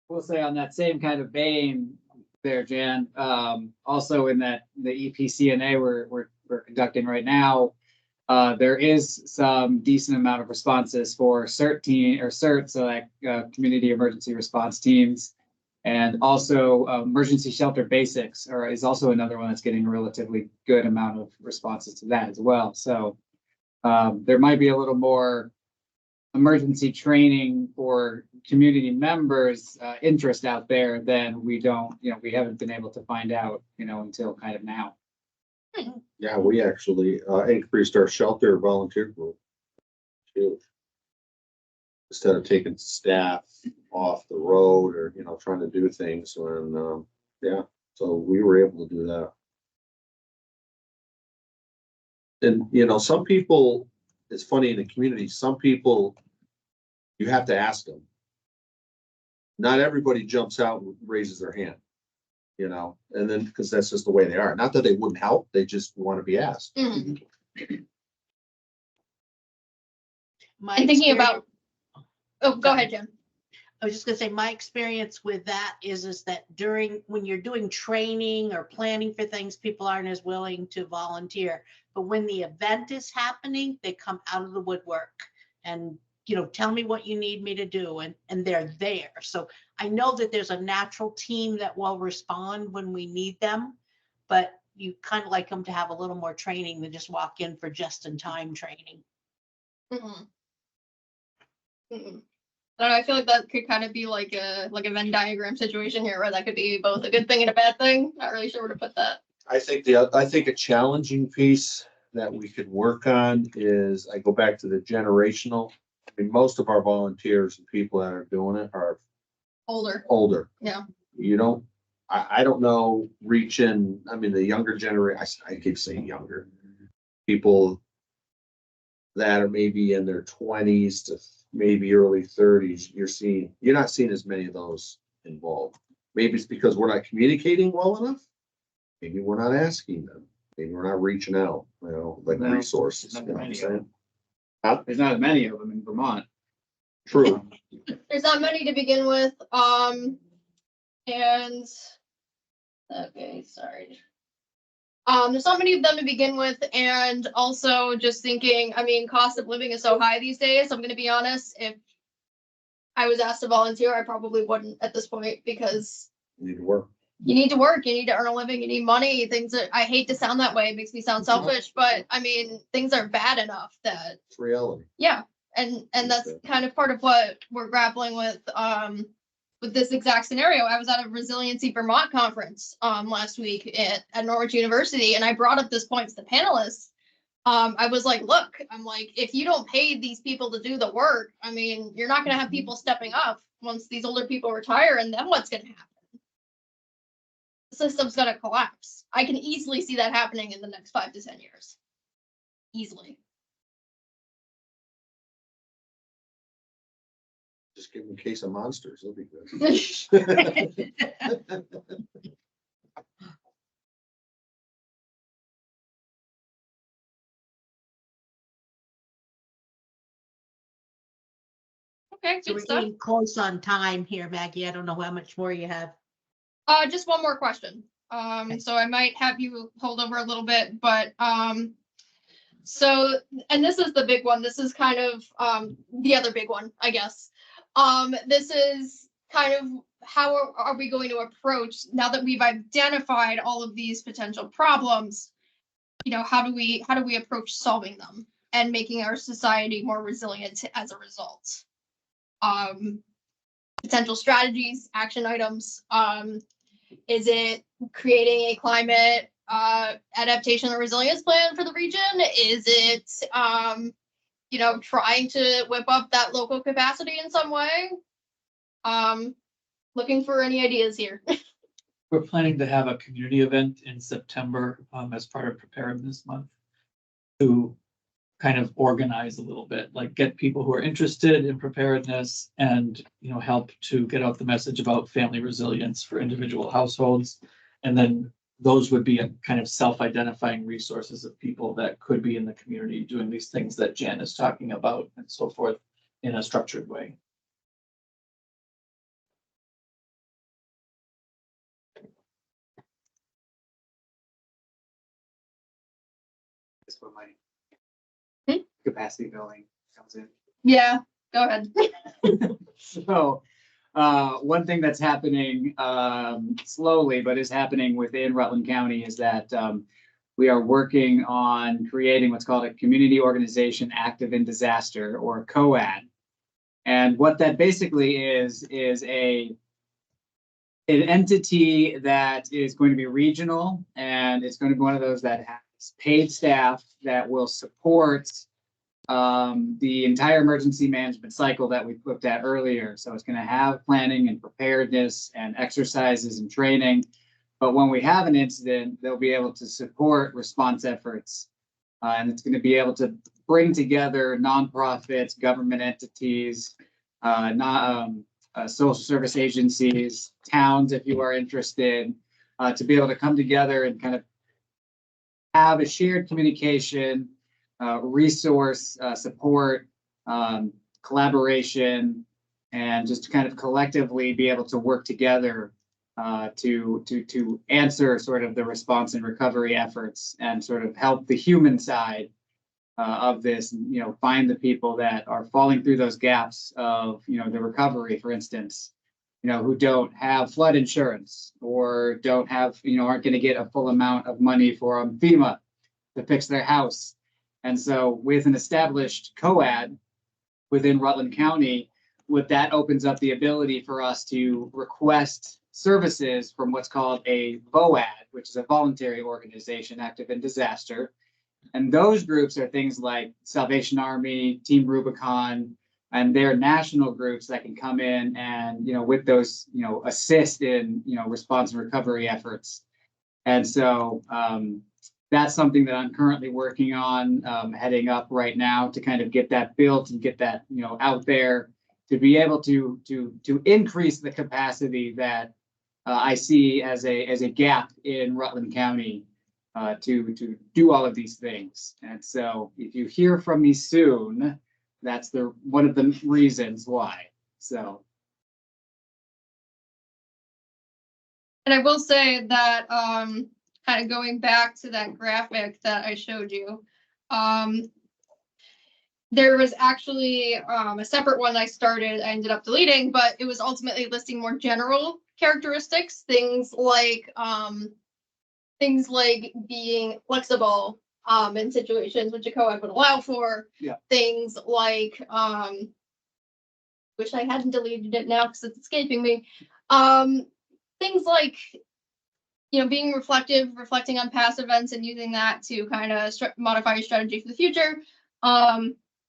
We'll say on that same kind of vein there, Jan, also in that the EPCNA we're conducting right now, there is some decent amount of responses for CERT, so like community emergency response teams, and also emergency shelter basics is also another one that's getting a relatively good amount of responses to that as well. So there might be a little more emergency training for community members interest out there than we haven't been able to find out, until kind of now. Yeah, we actually increased our shelter volunteer group too. Instead of taking staff off the road or, trying to do things when, so we were able to do that. And, some people, it's funny in the community, some people, you have to ask them. Not everybody jumps out and raises their hand, and then because that's just the way they are. Not that they wouldn't help, they just want to be asked. Mm-hmm. And thinking about, go ahead, Jen. I was just gonna say, my experience with that is that when you're doing training or planning for things, people aren't as willing to volunteer. But when the event is happening, they come out of the woodwork and, tell me what you need me to do, and they're there. So I know that there's a natural team that will respond when we need them, but you kind of like them to have a little more training than just walk in for just-in-time training. Mm-hmm. Mm-hmm. I don't know, I feel like that could kind of be like a Venn diagram situation here, where that could be both a good thing and a bad thing. Not really sure where to put that. I think a challenging piece that we could work on is, I go back to the generational. I mean, most of our volunteers and people that are doing it are older. Yeah. I don't know, the younger generation, I keep saying younger people that are maybe in their 20s to maybe early 30s, you're not seeing as many of those involved. Maybe it's because we're not communicating well enough. Maybe we're not asking them. Maybe we're not reaching out, resources. You know what I'm saying? There's not many of them in Vermont. True. There's not many to begin with. And okay, sorry. There's not many of them to begin with, and also just thinking, cost of living is so high these days. I'm going to be honest. If I was asked to volunteer, I probably wouldn't at this point because You need to work. you need to work, you need to earn a living, you need money, things that, I hate to sound that way, it makes me sound selfish, but I mean, things are bad enough that, It's reality. yeah. And that's kind of part of what we're grappling with this exact scenario. I was at a Resiliency Vermont conference last week at Norwich University, and I brought up this point to the panelists. I was like, look, I'm like, if you don't pay these people to do the work, I mean, you're not going to have people stepping up once these older people retire, and then what's going to happen? The system's going to collapse. I can easily see that happening in the next 5 to 10 years. Easily. Just give them a case of monsters. It'll be good. Okay, So good we're stuff. getting close on time here, Maggie. I don't know how much more you have. Just one more question. So I might have you hold over a little bit, but so, and this is the big one. This is kind of the other big one, I guess. This is kind of how are we going to approach, now that we've identified all of these potential problems, you know, how do we approach solving them and making our society more resilient as a result? Potential strategies, action items. Is it creating a climate adaptation and resilience plan for the region? Is it, you know, trying to whip up that local capacity in some way? Looking for any ideas here. We're planning to have a community event in September as part of Preparedness Month to kind of organize a little bit, like get people who are interested in preparedness and, you know, help to get out the message about family resilience for individual households. And then those would be a kind of self-identifying resources of people that could be in the community doing these things that Jan is talking about and so forth in a structured way. That's where my capacity building comes in. Yeah, go ahead. So one thing that's happening slowly, but is happening within Rutland County is that we are working on creating what's called a Community Organization Active in Disaster, or COAD. And what that basically is an entity that is going to be regional, and it's going to be one of those that has paid staff that will support the entire emergency management cycle that we looked at earlier. So it's going to have planning and preparedness and exercises and training. But when we have an incident, they'll be able to support response efforts. And it's going to be able to bring together nonprofits, government entities, social service agencies, towns, if you are interested, to be able to come together and kind of have a shared communication, resource support, collaboration, and just kind of collectively be able to work together to answer sort of the response and recovery efforts and sort of help the human side of this, you know, find the people that are falling through those gaps of, you know, the recovery, for instance, you know, who don't have flood insurance or don't have, you know, aren't going to get a full amount of money from FEMA to fix their house. And so with an established COAD within Rutland County, what that opens up the ability for us to request services from what's called a VOAD, which is a voluntary organization active in disaster. And those groups are things like Salvation Army, Team Rubicon, and they're national groups that can come in and, you know, with those, you know, assist in, you know, response and recovery efforts. And so that's something that I'm currently working on, heading up right now to kind of get that built and get that, you know, out there to be able to increase the capacity that I see as a gap in Rutland County to do all of these things. And so if you hear from me soon, that's one of the reasons why. So. And I will say that kind of going back to that graphic that I showed you, there was actually a separate one I started, I ended up deleting, but it was ultimately listing more general characteristics, things like being flexible in situations which a co-ed would allow for. Yeah. Things like wish I hadn't deleted it now because it's escaping me. Things like, being reflecting on past events and using that to kind of modify your strategy for the future.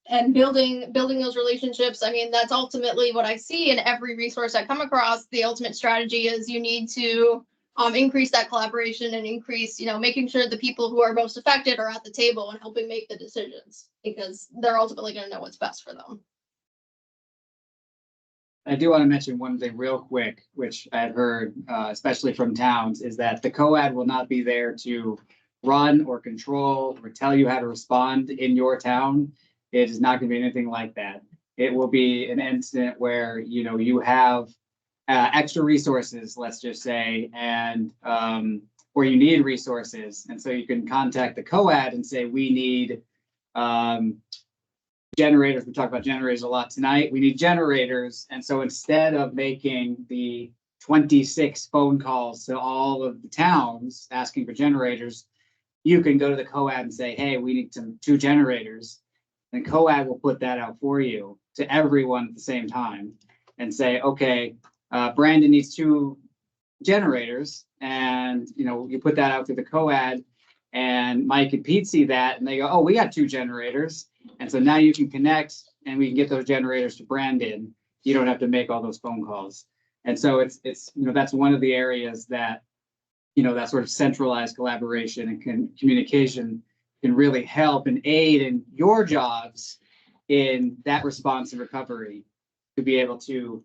And building those relationships. I mean, that's ultimately what I see in every resource I come across. The ultimate strategy is you need to increase that collaboration and increase, making sure the people who are most affected are at the table and helping make the decisions, because they're ultimately going to know what's best for them. I do want to mention one thing real quick, which I've heard, especially from towns, is that the co-ed will not be there to run or control or tell you how to respond in your town. It is not going to be anything like that. It will be an incident where, you have extra resources, let's just say, and or you need resources. And so you can contact the co-ed and say, we need generators. We talked about generators a lot tonight. We need generators. And so instead of making the 26 phone calls to all of the towns asking for generators, you can go to the co-ed and say, hey, we need 2 generators. And co-ed will put that out for you to everyone at the same time and say, okay, Brandon needs 2 generators. And, you put that out to the co-ed, and Mike and Pete see that and they go, oh, we got 2 generators. And so now you can connect and we can get those generators to Brandon. You don't have to make all those phone calls. And so it's that's one of the areas that, that sort of centralized collaboration and communication can really help and aid in your jobs in that response and recovery, to be able to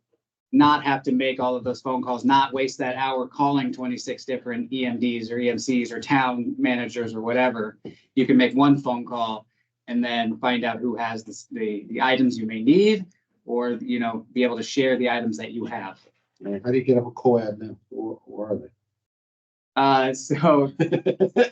not have to make all of those phone calls, not waste that hour calling 26 different EMDs or EMCs or town managers or whatever. You can make one phone call and then find out who has the items you may need, or, be able to share the items that you have. How do you get up a co-ed now? Where are they? So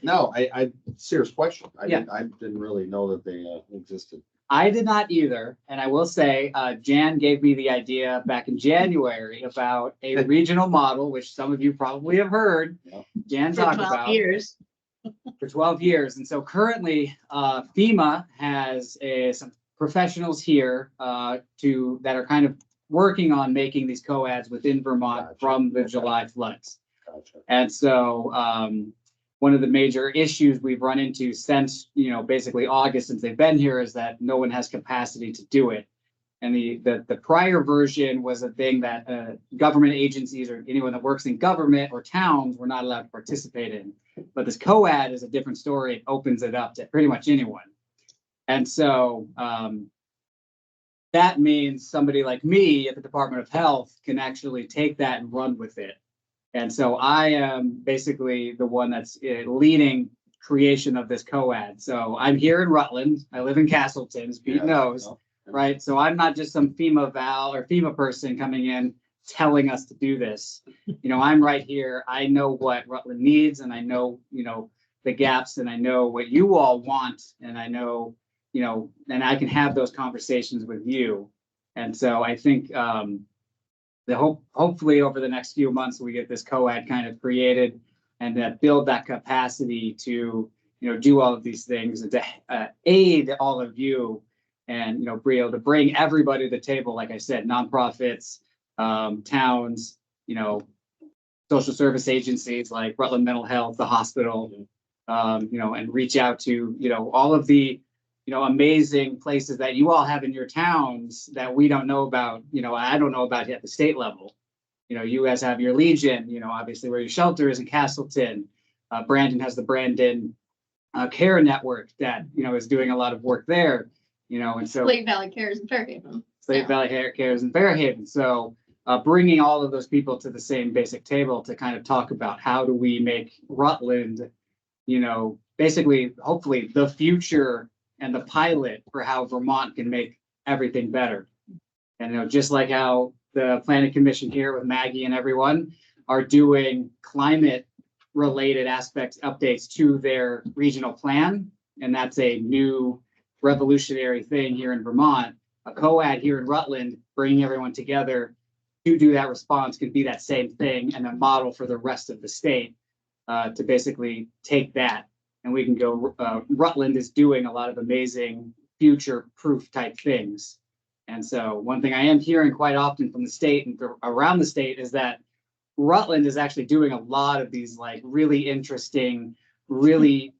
No, I serious question. I Yeah. didn't really know that they existed. I did not either. And I will say, Jan gave me the idea back in January about a regional model, which some of you probably have heard Jan For talk 12 about years. for 12 years. And so currently, FEMA has some professionals here that are kind of working on making these co-eds within Vermont from the July floods. Gotcha. And so one of the major issues we've run into since, basically August, since they've been here, is that no one has capacity to do it. And the prior version was a thing that government agencies or anyone that works in government or towns were not allowed to participate in. But this co-ed is a different story. It opens it up to pretty much anyone. And so that means somebody like me at the Department of Health can actually take that and run with it. And so I am basically the one that's leading creation of this co-ed. So I'm here in Rutland. I live in Castleton, as Pete knows, right? So I'm not just some FEMA val or FEMA person coming in telling us to do this. I'm right here. I know what Rutland needs, and I know, the gaps, and I know what you all want, and I know, and I can have those conversations with you. And so I think hopefully over the next few months, we get this co-ed kind of created and build that capacity to, do all of these things and to aid all of you and, be able to bring everybody to the table. Like I said, nonprofits, towns, social service agencies like Rutland Mental Health, the hospital, and reach out to, all of the, amazing places that you all have in your towns that we don't know about, I don't know about at the state level. You guys have your Legion, obviously where your shelter is in Castleton. Brandon has the Brandon Care Network that, is doing a lot of work there, and so. Slate Valley Cares in Fairhaven. Slate Valley Cares in Fairhaven. So bringing all of those people to the same basic table to kind of talk about how do we make Rutland, basically, hopefully the future and the pilot for how Vermont can make everything better. And, just like how the Planning Commission here with Maggie and everyone are doing climate related aspects, updates to their regional plan. And that's a new revolutionary thing here in Vermont, a COAD here in Rutland, bringing everyone together to do that response could be that same thing and a model for the rest of the state to basically take that. And we can go, Rutland is doing a lot of amazing future-proof type things. And so one thing I am hearing quite often from the state and around the state is that Rutland is actually doing a lot of these like really interesting, really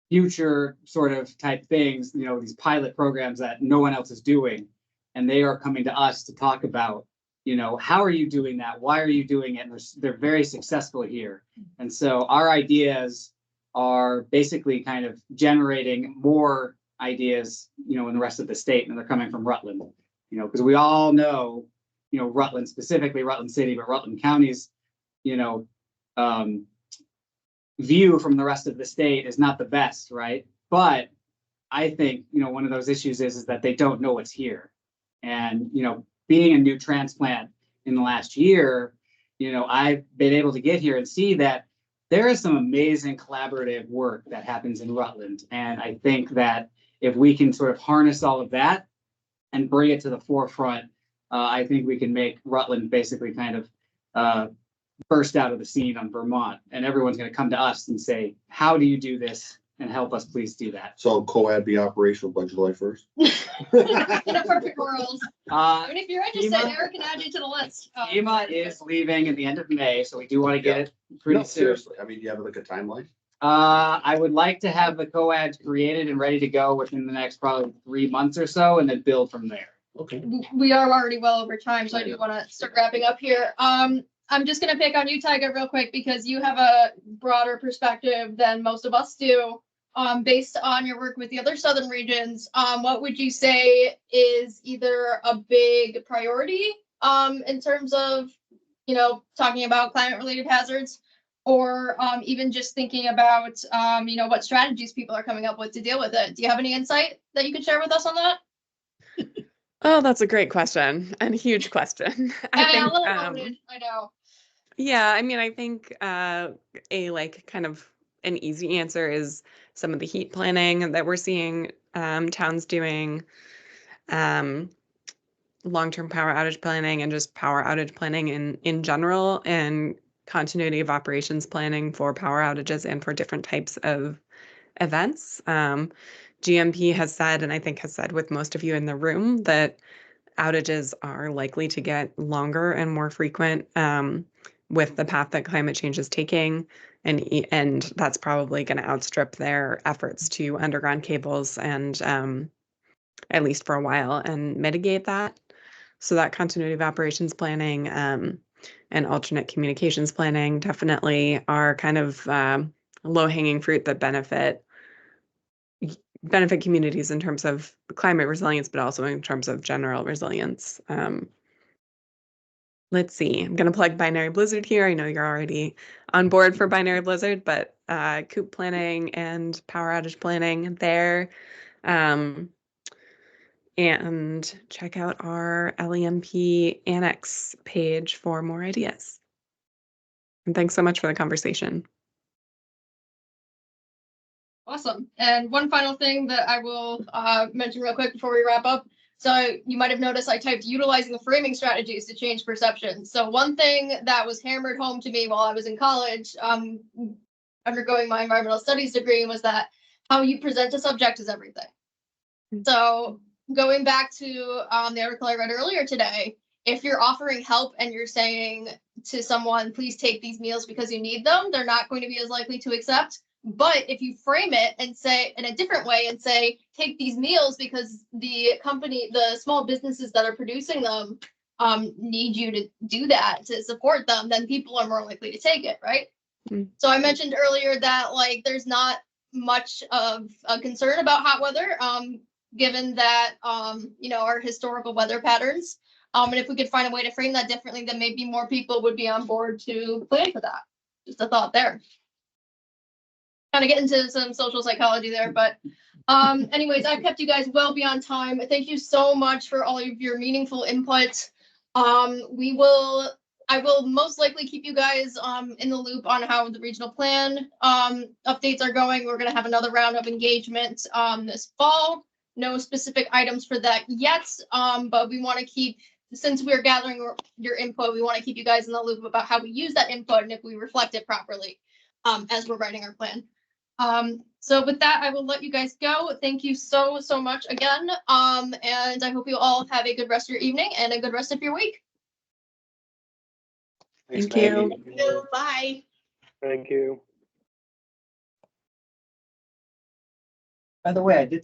future sort of type things, you know, these pilot programs that no one else is doing. And they are coming to us to talk about, you know, how are you doing that? Why are you doing it? And they're very successful here. And so our ideas are basically kind of generating more ideas, you know, in the rest of the state, and they're coming from Rutland, you know, because we all know, you know, Rutland, specifically Rutland City, but Rutland County's, you know, view from the rest of the state is not the best, right? But I think, you know, one of those issues is that they don't know what's here. And, you know, being a new transplant in the last year, you know, I've been able to get here and see that there is some amazing collaborative work that happens in Rutland. And I think that if we can sort of harness all of that and bring it to the forefront, I think we can make Rutland basically kind of burst out of the scene on Vermont. And everyone's going to come to us and say, how do you do this? And help us please do that. So COAD be operational by July 1st? In a perfect world. I mean, if you're interested, FEMA Eric can add you to the list. FEMA is leaving at the end of May, so we do want to get it pretty No, soon. seriously. I mean, you have like a timeline? I would like to have the COADs created and ready to go within the next probably 3 months or so, and then build from there. Okay. We are already well over time, so I do want to start wrapping up here. I'm just gonna pick on you, Tyga, real quick, because you have a broader perspective than most of us do. Based on your work with the other southern regions, what would you say is either a big priority in terms of, you know, talking about climate related hazards, or even just thinking about, you know, what strategies people are coming up with to deal with it? Do you have any insight that you could share with us on that? Oh, that's a great question and a huge question. I know. Yeah, I mean, I think a like kind of an easy answer is some of the heat planning that we're seeing towns doing, long-term power outage planning, and just power outage planning in general, and continuity of operations planning for power outages and for different types of events. GMP has said, and I think has said with most of you in the room, that outages are likely to get longer and more frequent with the path that climate change is taking. And that's probably going to outstrip their efforts to underground cables and at least for a while and mitigate that. So that continuity of operations planning and alternate communications planning definitely are kind of low-hanging fruit that benefit communities in terms of climate resilience, but also in terms of general resilience. Let's see, I'm going to plug Binary Blizzard here. I know you're already on board for Binary Blizzard, but COOP planning and power outage planning there. And check out our LEMP Annex page for more ideas. And thanks so much for the conversation. Awesome. And one final thing that I will mention real quick before we wrap up. So you might have noticed I typed utilizing the framing strategies to change perception. So one thing that was hammered home to me while I was in college, undergoing my environmental studies degree, was that how you present a subject is everything. So going back to the article I read earlier today, if you're offering help and you're saying to someone, please take these meals because you need them, they're not going to be as likely to accept. But if you frame it and say in a different way and say, take these meals because the company, the small businesses that are producing them need you to do that to support them, then people are more likely to take it, right? So I mentioned earlier that like there's not much of a concern about hot weather, given that, you know, our historical weather patterns. And if we could find a way to frame that differently, then maybe more people would be on board to plan for that. Just a thought there. Kind of get into some social psychology there, but anyways, I've kept you guys well beyond time. Thank you so much for all of your meaningful input. We will I will most likely keep you guys in the loop on how the regional plan updates are going. We're gonna have another round of engagement this fall. No specific items for that yet, but we want to keep, since we're gathering your input, we want to keep you guys in the loop about how we use that input and if we reflect it properly as we're writing our plan. So with that, I will let you guys go. Thank you so much again, and I hope you all have a good rest of your evening and a good rest of your week. Thank you. Bye. Thank you. By the way, I did